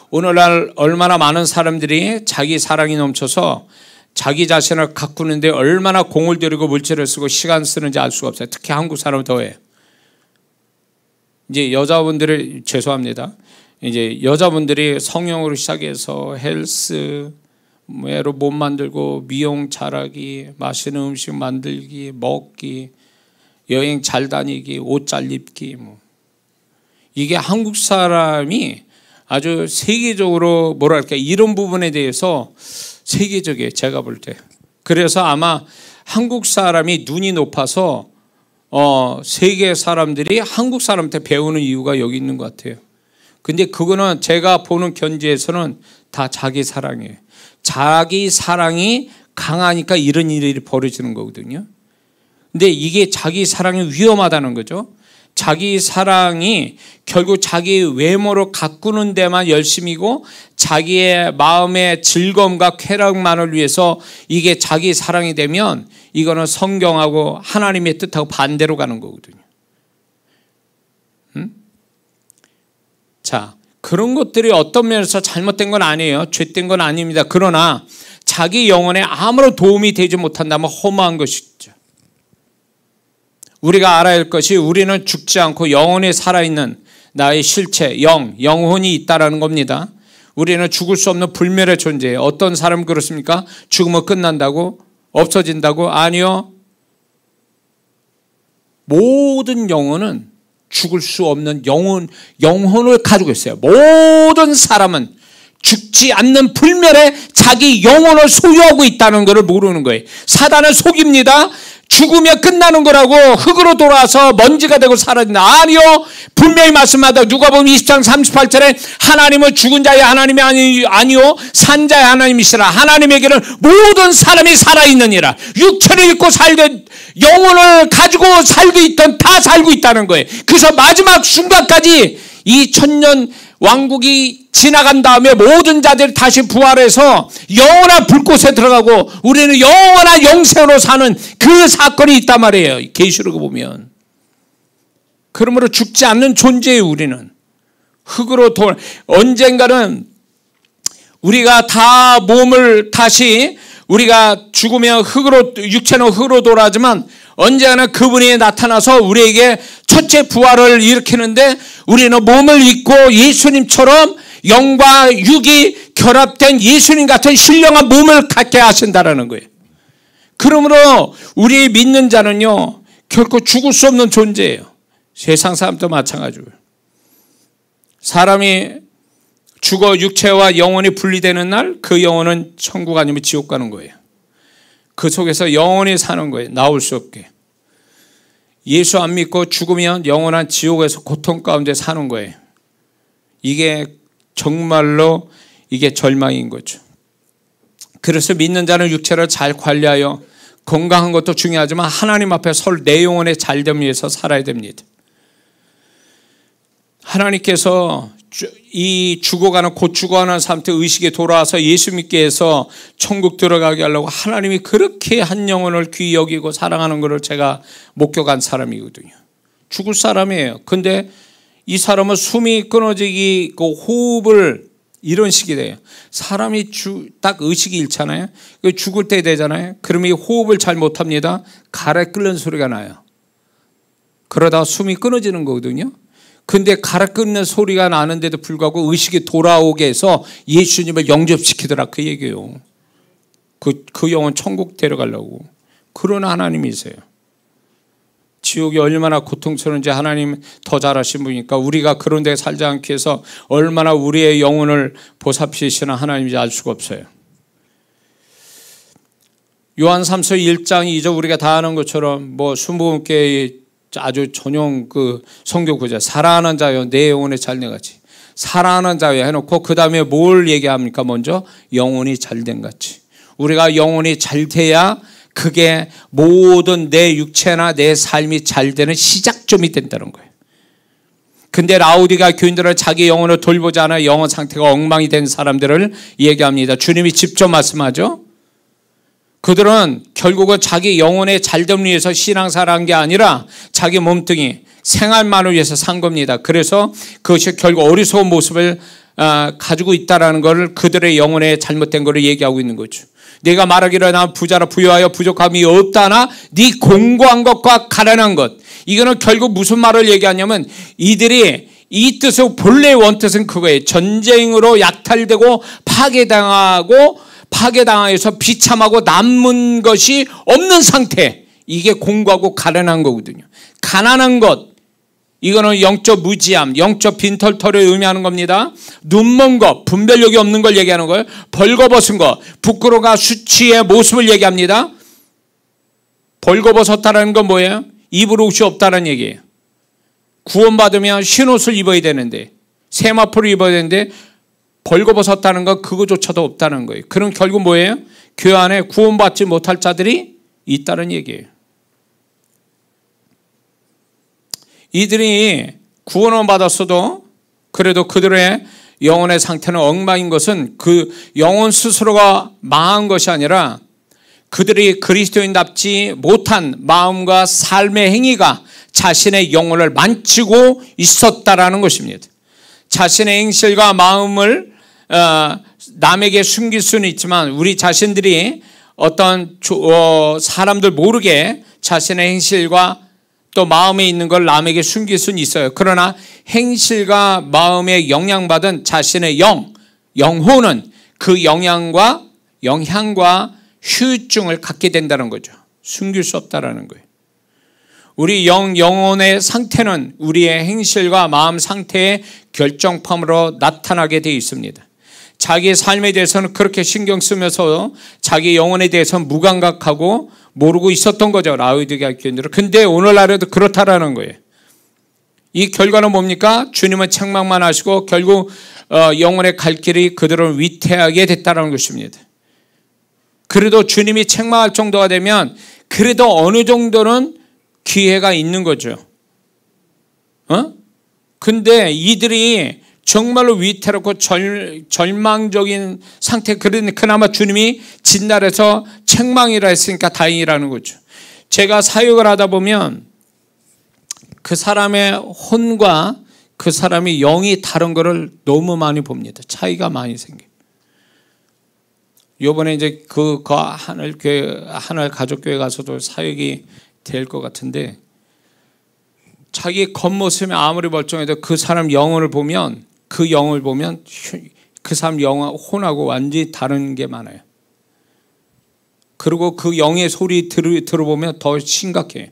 오늘날 얼마나 많은 사람들이 자기 사랑이 넘쳐서 자기 자신을 가꾸는데 얼마나 공을 들이고 물질을 쓰고 시간 쓰는지 알 수가 없어요. 특히 한국 사람은 더해요. 이제 여자분들이, 죄송합니다, 이제 여자분들이 성형으로 시작해서 헬스, 뭐로 몸 만들고 미용 잘하기, 맛있는 음식 만들기, 먹기, 여행 잘 다니기, 옷 잘 입기, 이게 한국 사람이 아주 세계적으로 뭐랄까 이런 부분에 대해서 세계적이에요, 제가 볼 때. 그래서 아마 한국 사람이 눈이 높아서 세계 사람들이 한국 사람한테 배우는 이유가 여기 있는 것 같아요. 근데 그거는 제가 보는 견지에서는 다 자기 사랑이에요. 자기 사랑이 강하니까 이런 일이 벌어지는 거거든요. 근데 이게 자기 사랑이 위험하다는 거죠. 자기 사랑이 결국 자기 외모로 가꾸는 데만 열심이고 자기의 마음의 즐거움과 쾌락만을 위해서 이게 자기 사랑이 되면 이거는 성경하고 하나님의 뜻하고 반대로 가는 거거든요. 자, 그런 것들이 어떤 면에서 잘못된 건 아니에요. 죄된 건 아닙니다. 그러나 자기 영혼에 아무런 도움이 되지 못한다면 허무한 것이죠. 우리가 알아야 할 것이 우리는 죽지 않고 영원히 살아있는 나의 실체, 영혼이 있다라는 겁니다. 우리는 죽을 수 없는 불멸의 존재예요. 어떤 사람 그렇습니까? 죽으면 끝난다고? 없어진다고? 아니요. 모든 영혼은 죽을 수 없는 영혼을 가지고 있어요. 모든 사람은 죽지 않는 불멸의 자기 영혼을 소유하고 있다는 것을 모르는 거예요. 사단은 속입니다. 죽으면 끝나는 거라고, 흙으로 돌아와서 먼지가 되고 사라진다. 아니요. 분명히 말씀하다. 누가복음 20장 38절에 하나님은 죽은 자의 하나님이 아니요 산 자의 하나님이시라. 하나님에게는 모든 사람이 살아있느니라. 육체를 입고 살든 영혼을 가지고 살고 있든 다 살고 있다는 거예요. 그래서 마지막 순간까지 이 천년 왕국이 지나간 다음에 모든 자들이 다시 부활해서 영원한 불꽃에 들어가고 우리는 영원한 영생으로 사는 그 사건이 있단 말이에요. 계시록을 보면. 그러므로 죽지 않는 존재예요. 우리는 흙으로 언젠가는 우리가 다 몸을 다시, 우리가 죽으면 육체는 흙으로 돌아가지만 언제나 그분이 나타나서 우리에게 첫째 부활을 일으키는데 우리는 몸을 입고 예수님처럼 영과 육이 결합된 예수님 같은 신령한 몸을 갖게 하신다라는 거예요. 그러므로 우리 믿는 자는요 결코 죽을 수 없는 존재예요. 세상 사람도 마찬가지고요. 사람이 죽어 육체와 영혼이 분리되는 날 그 영혼은 천국 아니면 지옥 가는 거예요. 그 속에서 영원히 사는 거예요. 나올 수 없게. 예수 안 믿고 죽으면 영원한 지옥에서 고통 가운데 사는 거예요. 이게 정말로 이게 절망인 거죠. 그래서 믿는 자는 육체를 잘 관리하여 건강한 것도 중요하지만 하나님 앞에 설 내 영혼의 잘됨을 위해서 살아야 됩니다. 하나님께서 이 죽어가는 곧 죽어가는 사람한테 의식이 돌아와서 예수 믿게 해서 천국 들어가게 하려고 하나님이 그렇게 한 영혼을 귀히 여기고 사랑하는 것을 제가 목격한 사람이거든요. 죽을 사람이에요. 근데 이 사람은 숨이 끊어지기 그 호흡을 이런 식이 돼요. 사람이 딱 의식이 잃잖아요. 죽을 때 되잖아요. 그러면 이 호흡을 잘 못합니다. 가래 끓는 소리가 나요. 그러다가 숨이 끊어지는 거거든요. 근데 가라 끓는 소리가 나는데도 불구하고 의식이 돌아오게 해서 예수님을 영접시키더라 그 얘기예요. 그 영혼 천국 데려가려고. 그런 하나님이세요. 지옥이 얼마나 고통스러운지 하나님 더 잘 아신 분이니까 우리가 그런 데 살지 않게 해서 얼마나 우리의 영혼을 보살피시는 하나님인지 알 수가 없어요. 요한 3서 1장 2절 우리가 다 아는 것처럼 뭐 순복음교회의 아주 전용 그 성경 구절, 사랑하는 자여 내 영혼이 잘된같이, 사랑하는 자여 해놓고 그 다음에 뭘 얘기합니까? 먼저 영혼이 잘된같이. 우리가 영혼이 잘 돼야 그게 모든 내 육체나 내 삶이 잘 되는 시작점이 된다는 거예요. 근데 라우디가 교인들을 자기 영혼을 돌보지 않아 영혼 상태가 엉망이 된 사람들을 얘기합니다. 주님이 직접 말씀하죠. 그들은 결국은 자기 영혼의 잘됨을 위해서 신앙생활한 게 아니라 자기 몸뚱이 생활만을 위해서 산 겁니다. 그래서 그것이 결국 어리석은 모습을 가지고 있다는 것을 그들의 영혼에 잘못된 것을 얘기하고 있는 거죠. 내가 말하기를 나 부자라 부유하여 부족함이 없다나 네 공고한 것과 가난한 것. 이거는 결국 무슨 말을 얘기하냐면 이들이 이 뜻의 본래의 원뜻은 그거예요. 전쟁으로 약탈되고 파괴당해서 비참하고 남은 것이 없는 상태. 이게 공고하고 가난한 거거든요. 가난한 것. 이거는 영적 무지함, 영적 빈털터를 의미하는 겁니다. 눈먼 것, 분별력이 없는 걸 얘기하는 거예요. 벌거벗은 것, 부끄러움과 수치의 모습을 얘기합니다. 벌거벗었다는 건 뭐예요? 입을 옷이 없다는 얘기예요. 구원받으면 흰옷을 입어야 되는데 세마포를 입어야 되는데 벌거벗었다는 건 그거조차도 없다는 거예요. 그럼 결국 뭐예요? 교회 안에 구원받지 못할 자들이 있다는 얘기예요. 이들이 구원을 받았어도 그래도 그들의 영혼의 상태는 엉망인 것은 그 영혼 스스로가 망한 것이 아니라 그들이 그리스도인답지 못한 마음과 삶의 행위가 자신의 영혼을 만지고 있었다라는 것입니다. 자신의 행실과 마음을 남에게 숨길 수는 있지만 우리 자신들이 어떤 사람들 모르게 자신의 행실과 또 마음에 있는 걸 남에게 숨길 수는 있어요. 그러나 행실과 마음에 영향받은 자신의 영혼은 그 영향과 휴증을 갖게 된다는 거죠. 숨길 수 없다라는 거예요. 우리 영혼의 상태는 우리의 행실과 마음 상태의 결정판으로 나타나게 되어 있습니다. 자기의 삶에 대해서는 그렇게 신경 쓰면서 자기 영혼에 대해서는 무감각하고 모르고 있었던 거죠. 라우디게아 교인들은. 근데 오늘날에도 그렇다라는 거예요. 이 결과는 뭡니까? 주님은 책망만 하시고 결국 영혼의 갈 길이 그들을 위태하게 됐다는 것입니다. 그래도 주님이 책망할 정도가 되면 그래도 어느 정도는 기회가 있는 거죠. 근데 이들이 정말로 위태롭고 절망적인 상태, 그나마 주님이 진날에서 책망이라 했으니까 다행이라는 거죠. 제가 사역을 하다 보면 그 사람의 혼과 그 사람의 영이 다른 거를 너무 많이 봅니다. 차이가 많이 생겨요. 요번에 이제 그 하늘 가족교회 가서도 사역이 될 것 같은데 자기 겉모습이 아무리 멀쩡해도 그 사람 영혼을 보면 그 사람 혼하고 완전히 다른 게 많아요. 그리고 그 영의 소리 들어보면 더 심각해.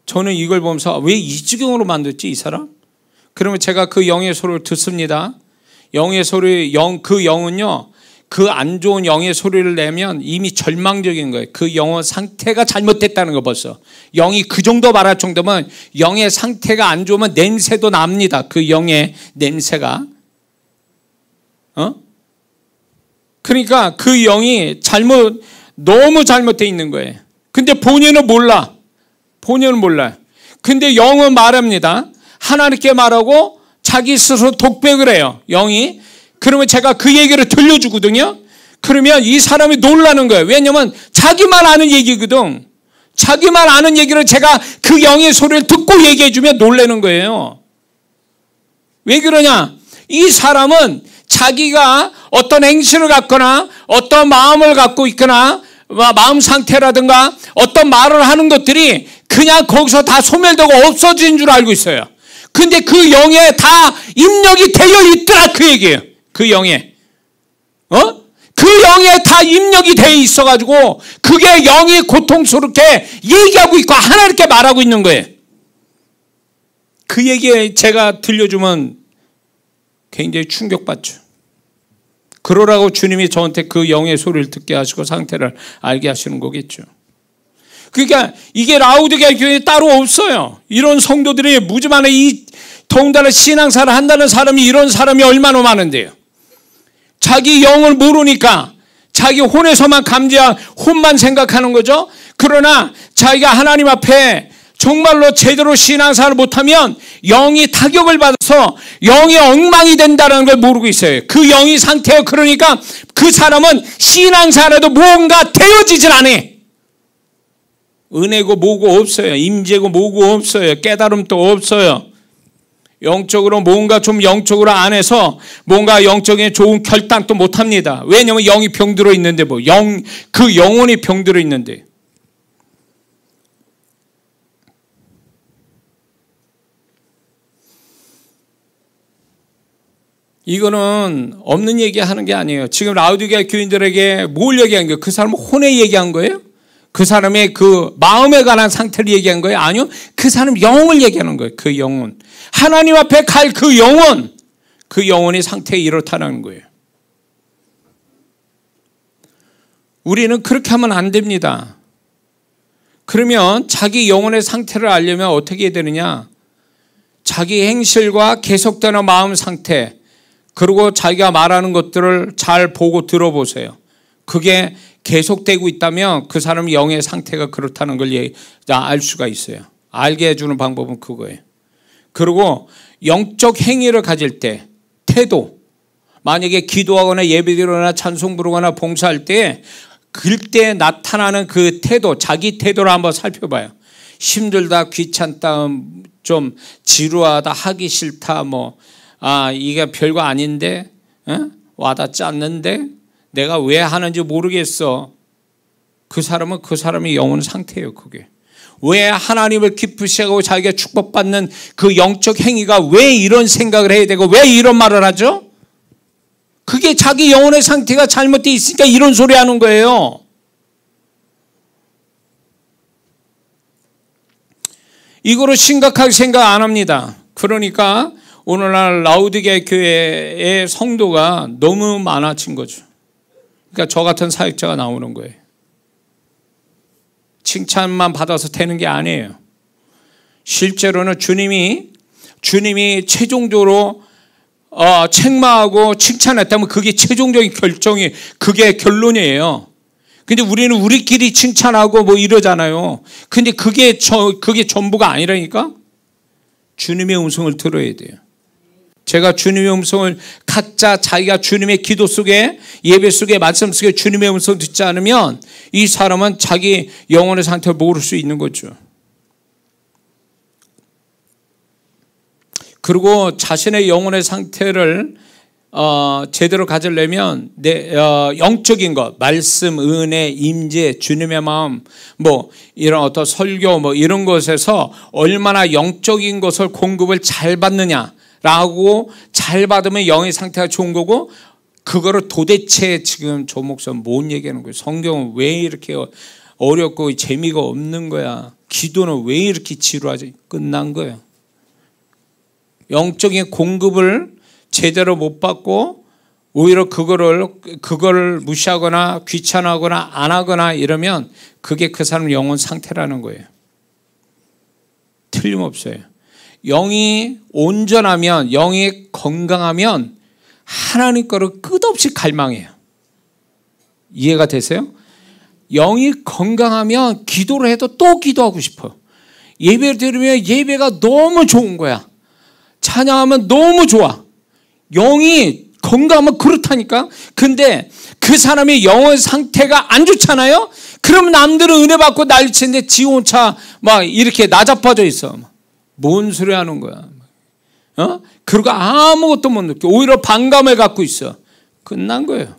저는 이걸 보면서 왜 이 지경으로 만들지 이 사람? 그러면 제가 그 영의 소리를 듣습니다. 영의 소리, 그 영은요, 그 안 좋은 영의 소리를 내면 이미 절망적인 거예요. 그 영혼 상태가 잘못됐다는 거 벌써. 영이 그 정도 말할 정도면 영의 상태가 안 좋으면 냄새도 납니다. 그 영의 냄새가. 그러니까 그 영이 너무 잘못되어 있는 거예요. 근데 본인은 몰라. 본인은 몰라요. 근데 영은 말합니다. 하나님께 말하고 자기 스스로 독백을 해요. 영이. 그러면 제가 그 얘기를 들려주거든요. 그러면 이 사람이 놀라는 거예요. 왜냐면 자기만 아는 얘기거든. 자기만 아는 얘기를 제가 그 영의 소리를 듣고 얘기해주면 놀라는 거예요. 왜 그러냐? 이 사람은 자기가 어떤 행실을 갖거나 어떤 마음을 갖고 있거나 마음 상태라든가 어떤 말을 하는 것들이 그냥 거기서 다 소멸되고 없어진 줄 알고 있어요. 근데 그 영에 다 입력이 되어 있더라 그 얘기예요. 그 영에. 그 영에 다 입력이 되어 있어가지고 그게 영이 고통스럽게 얘기하고 있고 하나님께 말하고 있는 거예요. 그 얘기에 제가 들려주면 굉장히 충격받죠. 그러라고 주님이 저한테 그 영의 소리를 듣게 하시고 상태를 알게 하시는 거겠죠. 그러니까 이게 라우디게아 교회에 따로 없어요. 이런 성도들이 무지만에 더군다나 신앙생활을 한다는 사람이 이런 사람이 얼마나 많은데요. 자기 영을 모르니까 자기 혼에서만 혼만 생각하는 거죠. 그러나 자기가 하나님 앞에 정말로 제대로 신앙생활을 못하면 영이 타격을 받아서 영이 엉망이 된다는 걸 모르고 있어요. 그 영이 상태예요. 그러니까 그 사람은 신앙생활에도 뭔가 되어지질 않아. 은혜고 뭐고 없어요. 임재고 뭐고 없어요. 깨달음도 없어요. 영적으로 뭔가 좀 영적으로 안에서 뭔가 영적인 좋은 결단도 못합니다. 왜냐하면 영이 병들어 있는데 그 영혼이 병들어 있는데. 이거는 없는 얘기하는 게 아니에요. 지금 라우디게아 교인들에게 뭘 얘기한 거예요? 그 사람은 혼에 얘기한 거예요? 그 사람의 그 마음에 관한 상태를 얘기한 거예요? 아니요. 그 사람 영을 얘기하는 거예요. 그 영혼. 하나님 앞에 갈 그 영혼. 그 영혼이 상태에 이렇다는 거예요. 우리는 그렇게 하면 안 됩니다. 그러면 자기 영혼의 상태를 알려면 어떻게 해야 되느냐? 자기 행실과 계속되는 마음 상태, 그리고 자기가 말하는 것들을 잘 보고 들어보세요. 그게 계속되고 있다면 그 사람의 영의 상태가 그렇다는 걸 알 수가 있어요. 알게 해주는 방법은 그거예요. 그리고 영적 행위를 가질 때 태도, 만약에 기도하거나 예배드리거나 찬송 부르거나 봉사할 때 그때 나타나는 그 태도, 자기 태도를 한번 살펴봐요. 힘들다, 귀찮다, 좀 지루하다, 하기 싫다, 이게 별거 아닌데, 와닿지 않는데 내가 왜 하는지 모르겠어. 그 사람은 그 사람의 영혼 상태예요. 그게 왜 하나님을 기쁘시게 하고 자기가 축복받는 그 영적 행위가 왜 이런 생각을 해야 되고 왜 이런 말을 하죠? 그게 자기 영혼의 상태가 잘못되어 있으니까 이런 소리 하는 거예요. 이거로 심각하게 생각 안 합니다. 그러니까 오늘날 라우디게아 교회의 성도가 너무 많아진 거죠. 그러니까 저 같은 사역자가 나오는 거예요. 칭찬만 받아서 되는 게 아니에요. 실제로는 주님이 최종적으로 책망하고 칭찬했다면 그게 최종적인 결정이, 그게 결론이에요. 근데 우리는 우리끼리 칭찬하고 이러잖아요. 근데 그게 전부가 아니라니까? 주님의 음성을 들어야 돼요. 제가 주님의 음성을 각자 자기가 주님의 기도 속에, 예배 속에, 말씀 속에 주님의 음성을 듣지 않으면 이 사람은 자기 영혼의 상태를 모를 수 있는 거죠. 그리고 자신의 영혼의 상태를 제대로 가지려면 영적인 것, 말씀, 은혜, 임재, 주님의 마음, 이런 어떤 설교 이런 것에서 얼마나 영적인 것을 공급을 잘 받느냐라고, 잘 받으면 영의 상태가 좋은 거고, 그거를 도대체 지금 조 목사 뭔 얘기하는 거예요? 성경은 왜 이렇게 어렵고 재미가 없는 거야? 기도는 왜 이렇게 지루하지? 끝난 거예요. 영적인 공급을 제대로 못 받고 오히려 그거를 무시하거나 귀찮아하거나 안 하거나 이러면 그게 그 사람 영혼 상태라는 거예요. 틀림없어요. 영이 온전하면, 영이 건강하면 하나님 거를 끝없이 갈망해요. 이해가 되세요? 영이 건강하면 기도를 해도 또 기도하고 싶어요. 예배를 드리면 예배가 너무 좋은 거야. 찬양하면 너무 좋아. 영이 건강하면 그렇다니까. 근데 그 사람의 영혼 상태가 안 좋잖아요. 그러면 남들은 은혜 받고 난리치는데 지 혼자 이렇게 나자빠져 있어. 뭔 소리 하는 거야. 그리고 아무것도 못 느껴. 오히려 반감을 갖고 있어. 끝난 거예요.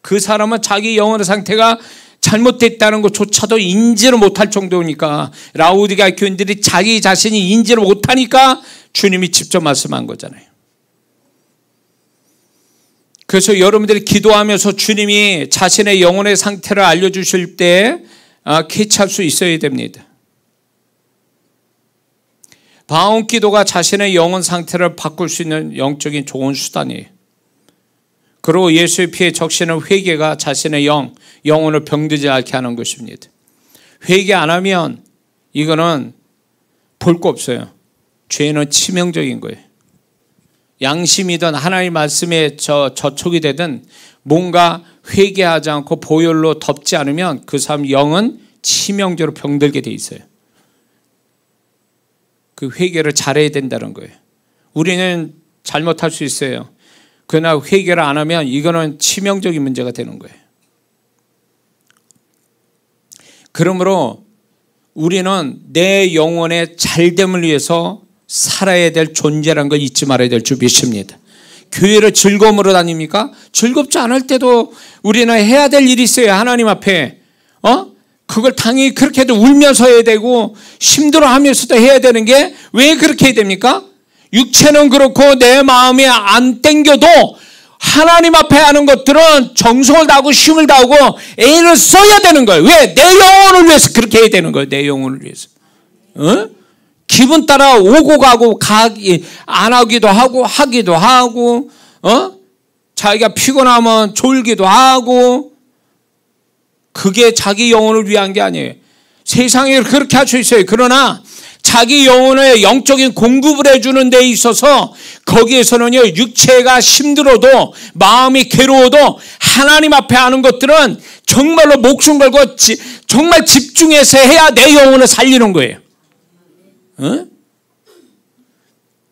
그 사람은 자기 영혼의 상태가 잘못됐다는 것조차도 인지를 못할 정도니까, 라우디게아 교인들이 자기 자신이 인지를 못하니까 주님이 직접 말씀한 거잖아요. 그래서 여러분들이 기도하면서 주님이 자신의 영혼의 상태를 알려주실 때 캐치할 수 있어야 됩니다. 방언 기도가 자신의 영혼 상태를 바꿀 수 있는 영적인 좋은 수단이에요. 그리고 예수의 피에 적시는 회개가 자신의 영혼을 병들지 않게 하는 것입니다. 회개 안 하면 이거는 볼 거 없어요. 죄는 치명적인 거예요. 양심이든 하나님 말씀에 저촉이 되든 뭔가 회개하지 않고 보혈로 덮지 않으면 그 사람 영은 치명적으로 병들게 돼 있어요. 그 회개를 잘해야 된다는 거예요. 우리는 잘못할 수 있어요. 그러나 회개를 안 하면 이거는 치명적인 문제가 되는 거예요. 그러므로 우리는 내 영혼의 잘됨을 위해서 살아야 될 존재라는 걸 잊지 말아야 될 줄 믿습니다. 교회를 즐거움으로 다닙니까? 즐겁지 않을 때도 우리는 해야 될 일이 있어요. 하나님 앞에. 그걸 당연히 그렇게 해도 울면서 해야 되고 힘들어하면서도 해야 되는 게 왜 그렇게 해야 됩니까? 육체는 그렇고 내 마음이 안 땡겨도 하나님 앞에 하는 것들은 정성을 다하고 힘을 다하고 애를 써야 되는 거예요. 왜? 내 영혼을 위해서 그렇게 해야 되는 거예요. 내 영혼을 위해서. 기분 따라 오고 가고 안 하기도 하고 하기도 하고 자기가 피곤하면 졸기도 하고 그게 자기 영혼을 위한 게 아니에요. 세상에 그렇게 할 수 있어요. 그러나 자기 영혼의 영적인 공급을 해주는 데 있어서 거기에서는요, 육체가 힘들어도 마음이 괴로워도 하나님 앞에 하는 것들은 정말로 목숨 걸고 정말 집중해서 해야 내 영혼을 살리는 거예요.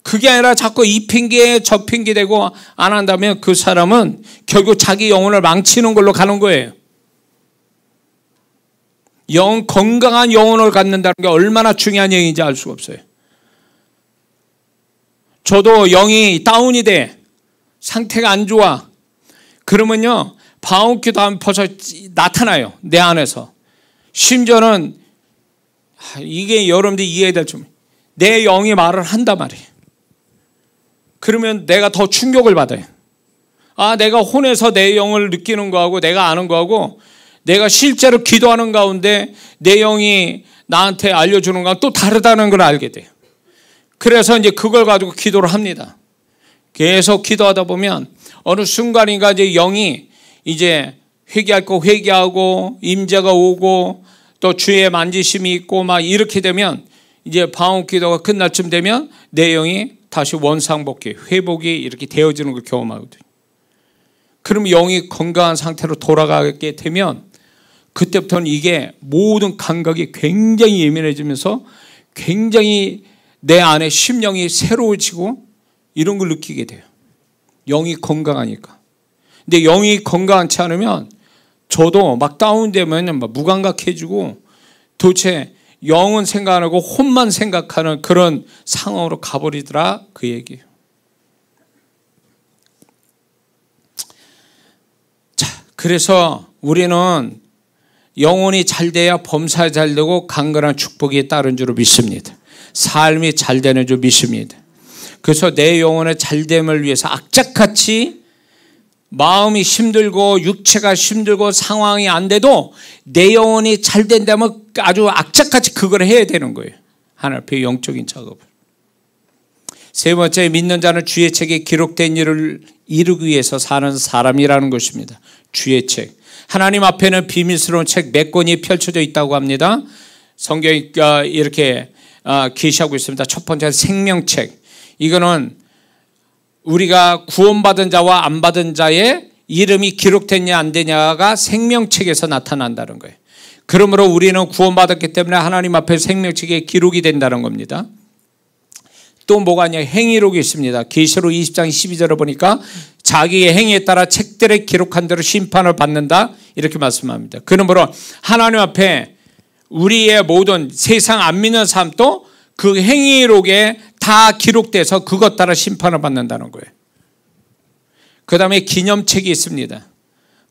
그게 아니라 자꾸 이 핑계 저 핑계 대고 안 한다면 그 사람은 결국 자기 영혼을 망치는 걸로 가는 거예요. 건강한 영혼을 갖는다는 게 얼마나 중요한 얘기인지 알 수가 없어요. 저도 영이 다운이 돼. 상태가 안 좋아. 그러면요, 방언기도 하면 벌써 나타나요. 내 안에서. 심지어는 이게 여러분들이 이해해야 될 점. 내 영이 말을 한단 말이에요. 그러면 내가 더 충격을 받아요. 내가 혼에서 내 영을 느끼는 거하고 내가 아는 거하고 내가 실제로 기도하는 가운데 내 영이 나한테 알려주는 거랑 또 다르다는 걸 알게 돼요. 그래서 이제 그걸 가지고 기도를 합니다. 계속 기도하다 보면 어느 순간인가 이제 영이 이제 회개할 거 회개하고 임재가 오고 또 주의 만지심이 있고 막 이렇게 되면 이제 방언 기도가 끝날 쯤 되면 내 영이 다시 원상복귀, 회복이 이렇게 되어지는 걸 경험하거든요. 그럼 영이 건강한 상태로 돌아가게 되면 그때부터는 이게 모든 감각이 굉장히 예민해지면서 굉장히 내 안에 심령이 새로워지고 이런 걸 느끼게 돼요. 영이 건강하니까. 근데 영이 건강하지 않으면 저도 막 다운되면 막 무감각해지고 도대체 영은 생각 안 하고 혼만 생각하는 그런 상황으로 가버리더라 그 얘기예요. 자, 그래서 우리는 영혼이 잘 돼야 범사에 잘 되고 강건한 축복이 따른 줄 믿습니다. 삶이 잘 되는 줄 믿습니다. 그래서 내 영혼의 잘됨을 위해서 악착같이 마음이 힘들고 육체가 힘들고 상황이 안 돼도 내 영혼이 잘 된다면 아주 악착같이 그걸 해야 되는 거예요. 하나님 앞에 영적인 작업을. 세 번째, 믿는 자는 주의 책에 기록된 일을 이루기 위해서 사는 사람이라는 것입니다. 주의 책. 하나님 앞에는 비밀스러운 책 몇 권이 펼쳐져 있다고 합니다. 성경이 이렇게 계시하고 있습니다. 첫 번째는 생명책. 이거는 우리가 구원받은 자와 안 받은 자의 이름이 기록됐냐 안 되냐가 생명책에서 나타난다는 거예요. 그러므로 우리는 구원받았기 때문에 하나님 앞에 생명책에 기록이 된다는 겁니다. 또 뭐가 있냐, 행위록이 있습니다. 계시록 20장 12절을 보니까 자기의 행위에 따라 책들에 기록한 대로 심판을 받는다 이렇게 말씀합니다. 그러므로 하나님 앞에 우리의 모든 세상 안 믿는 사람도 그 행위록에 다 기록돼서 그것 따라 심판을 받는다는 거예요. 그 다음에 기념책이 있습니다.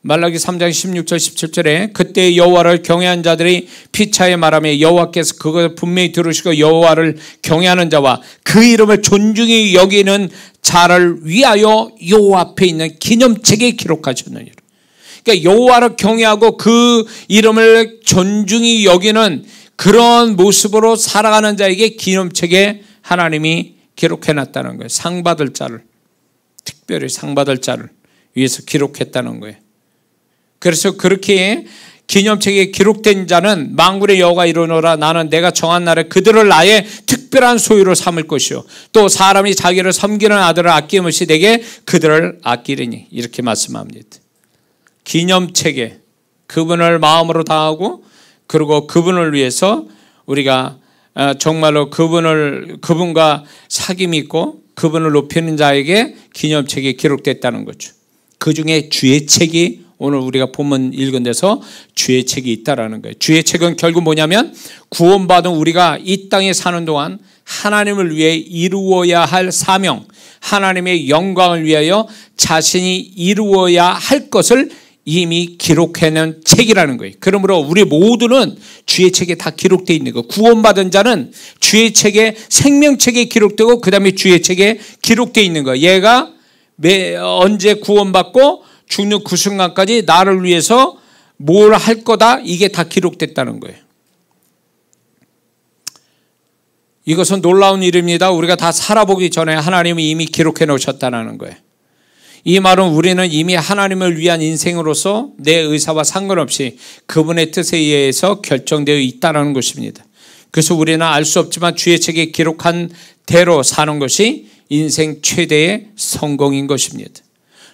말라기 3장 16절 17절에 그때 여호와를 경외한 자들이 피차에 말하며 여호와께서 그것을 분명히 들으시고 여호와를 경외하는 자와 그 이름을 존중히 여기는 자를 위하여 여호와 앞에 있는 기념책에 기록하셨느니라. 그러니까 여호와를 경외하고 그 이름을 존중히 여기는 그런 모습으로 살아가는 자에게 기념책에 하나님이 기록해놨다는 거예요. 상 받을 자를, 특별히 상 받을 자를 위해서 기록했다는 거예요. 그래서 그렇게 기념책에 기록된 자는 만군의 여호와가 이르노라 나는 내가 정한 날에 그들을 나의 특별한 소유로 삼을 것이요 또 사람이 자기를 섬기는 아들을 아낌없이 내게 그들을 아끼리니 이렇게 말씀합니다. 기념책에 그분을 마음으로 다하고 그리고 그분을 위해서 우리가 정말로 그분과 사귐이 있고 그분을 높이는 자에게 기념책이 기록됐다는 거죠. 그 중에 주의 책이 오늘 우리가 본문 읽은 데서 주의 책이 있다라는 거예요. 주의 책은 결국 뭐냐면 구원받은 우리가 이 땅에 사는 동안 하나님을 위해 이루어야 할 사명, 하나님의 영광을 위하여 자신이 이루어야 할 것을 이미 기록해놓은 책이라는 거예요. 그러므로 우리 모두는 주의 책에 다 기록되어 있는 거. 구원받은 자는 주의 책에 생명책에 기록되고 그 다음에 주의 책에 기록되어 있는 거. 얘가 언제 구원받고 죽는 그 순간까지 나를 위해서 뭘 할 거다, 이게 다 기록됐다는 거예요. 이것은 놀라운 일입니다. 우리가 다 살아보기 전에 하나님이 이미 기록해 놓으셨다는 거예요. 이 말은 우리는 이미 하나님을 위한 인생으로서 내 의사와 상관없이 그분의 뜻에 의해서 결정되어 있다는 것입니다. 그래서 우리는 알 수 없지만 주의 책에 기록한 대로 사는 것이 인생 최대의 성공인 것입니다.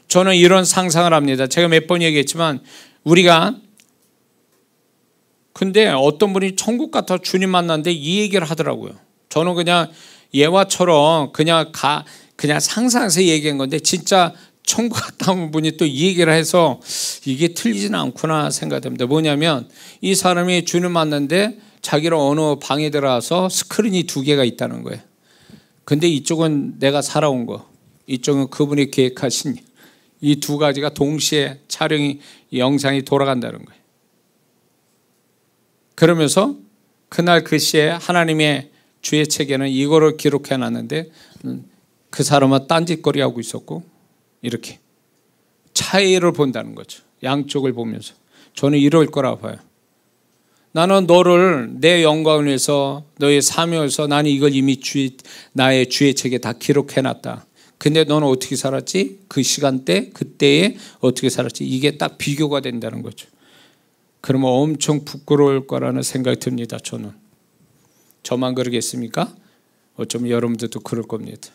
저는 이런 상상을 합니다. 제가 몇 번 얘기했지만 우리가 근데 어떤 분이 천국 같아 주님 만났는데 이 얘기를 하더라고요. 저는 그냥 예화처럼 그냥 상상해서 얘기한 건데 진짜 천국 갔다 온 분이 또 이 얘기를 해서 이게 틀리지는 않구나 생각됩니다. 뭐냐면 이 사람이 주님 만났는데 자기를 어느 방에 들어가서 스크린이 2개가 있다는 거예요. 근데 이쪽은 내가 살아온 거, 이쪽은 그분이 계획하신 이 2가지가 동시에 영상이 돌아간다는 거예요. 그러면서 그날 그 시에 하나님의 주의 책에는 이거를 기록해 놨는데 그 사람은 딴짓거리 하고 있었고 이렇게 차이를 본다는 거죠. 양쪽을 보면서. 저는 이럴 거라 봐요. 나는 너를 내 영광을 위해서 너의 사명을 위해서 나는 이걸 이미 나의 주의 책에 다 기록해 놨다. 근데 너는 어떻게 살았지? 그 시간대 그때에 어떻게 살았지? 이게 딱 비교가 된다는 거죠. 그러면 엄청 부끄러울 거라는 생각이 듭니다. 저만 그러겠습니까? 어쩌면 여러분들도 그럴 겁니다.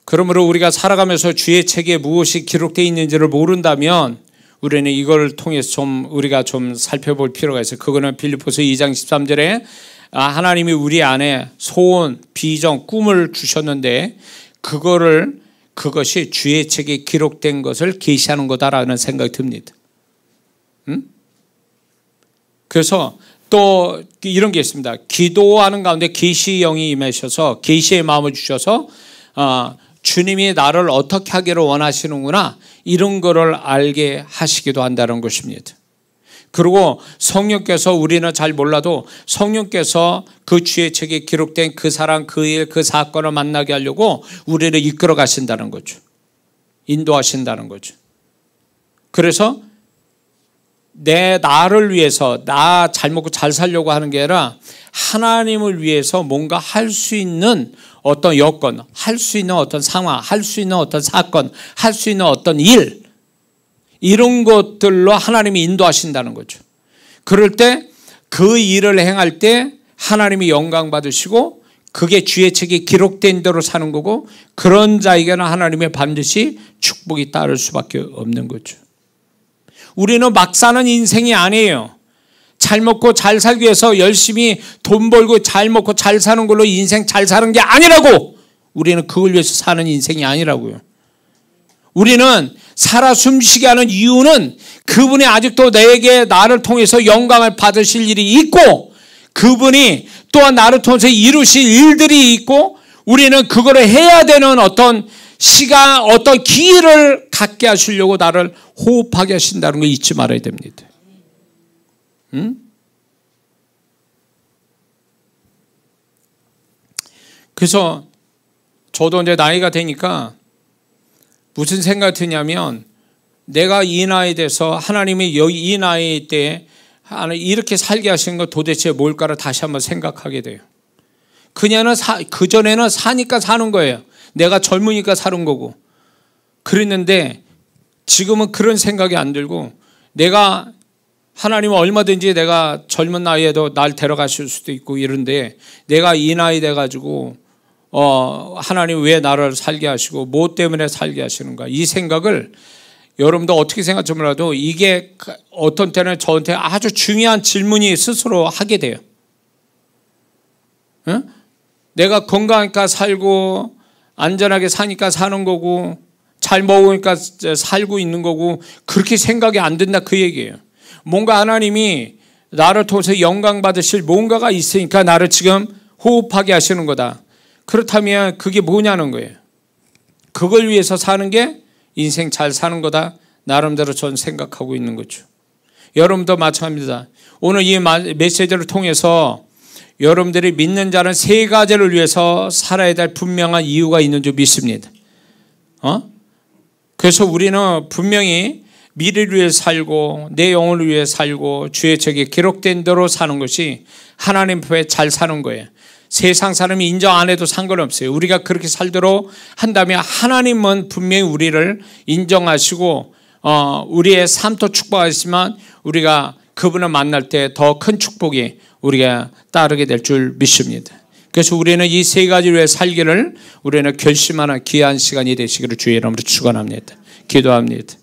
그러므로 우리가 살아가면서 주의 책에 무엇이 기록되어 있는지를 모른다면 우리는 이걸 통해서 우리가 좀 살펴볼 필요가 있어요. 그거는 빌립보서 2장 13절에 하나님이 우리 안에 소원, 비전, 꿈을 주셨는데 그것이 주의 책에 기록된 것을 계시하는 거다라는 생각이 듭니다. 그래서 또 이런 게 있습니다. 기도하는 가운데 계시의 영이 임하셔서 계시의 마음을 주셔서 주님이 나를 어떻게 하기를 원하시는구나 이런 거를 알게 하시기도 한다는 것입니다. 그리고 성령께서 우리는 잘 몰라도 성령께서 그 주의 책에 기록된 그 사람, 그 일, 그 사건을 만나게 하려고 우리를 이끌어 가신다는 거죠. 인도하신다는 거죠. 그래서 나를 위해서 나 잘 먹고 잘 살려고 하는 게 아니라 하나님을 위해서 뭔가 할 수 있는 어떤 여건, 할 수 있는 어떤 상황, 할 수 있는 어떤 사건, 할 수 있는 어떤 일 이런 것들로 하나님이 인도하신다는 거죠. 그럴 때 그 일을 행할 때 하나님이 영광 받으시고 그게 주의 책에 기록된 대로 사는 거고 그런 자에게는 하나님의 반드시 축복이 따를 수밖에 없는 거죠. 우리는 막 사는 인생이 아니에요. 잘 먹고 잘 살기 위해서 열심히 돈 벌고 잘 먹고 잘 사는 걸로 인생 잘 사는 게 아니라고. 우리는 그걸 위해서 사는 인생이 아니라고요. 우리는 살아 숨쉬게 하는 이유는 그분이 아직도 나를 통해서 영광을 받으실 일이 있고 그분이 또한 나를 통해서 이루실 일들이 있고 우리는 그거를 해야 되는 어떤 시간, 어떤 기회를 갖게 하시려고 나를 호흡하게 하신다는 걸 잊지 말아야 됩니다. 그래서 저도 이제 나이가 되니까 무슨 생각이 드냐면 내가 이 나이 돼서 하나님이 이 나이 때 이렇게 살게 하신 거 도대체 뭘까를 다시 한번 생각하게 돼요. 그전에는 사니까 사는 거예요. 내가 젊으니까 사는 거고. 그랬는데 지금은 그런 생각이 안 들고 내가 하나님은 얼마든지 내가 젊은 나이에도 날 데려가실 수도 있고 이런데 내가 이 나이 돼가지고 하나님 왜 나를 살게 하시고 뭐 때문에 살게 하시는가 이 생각을 여러분도 어떻게 생각할지 몰라도 이게 어떤 때는 저한테 아주 중요한 질문이 스스로 하게 돼요. 응? 내가 건강하니까 살고 안전하게 사니까 사는 거고 잘 먹으니까 살고 있는 거고 그렇게 생각이 안 된다 그 얘기예요. 뭔가 하나님이 나를 통해서 영광 받으실 뭔가가 있으니까 나를 지금 호흡하게 하시는 거다. 그렇다면 그게 뭐냐는 거예요. 그걸 위해서 사는 게 인생 잘 사는 거다. 나름대로 저는 생각하고 있는 거죠. 여러분도 마찬가지입니다. 오늘 이 메시지를 통해서 여러분들이 믿는 자는 세 가지를 위해서 살아야 될 분명한 이유가 있는 줄 믿습니다. 그래서 우리는 분명히 미래를 위해 살고 내 영혼을 위해 살고 주의 책에 기록된 대로 사는 것이 하나님 앞에 잘 사는 거예요. 세상 사람이 인정 안 해도 상관없어요. 우리가 그렇게 살도록 한다면 하나님은 분명히 우리를 인정하시고 우리의 삶도 축복하시지만 우리가 그분을 만날 때 더 큰 축복이 우리가 따르게 될 줄 믿습니다. 그래서 우리는 이 세 가지 위해 살기를 우리는 결심하는 귀한 시간이 되시기를 주의 이름으로 축원합니다. 기도합니다.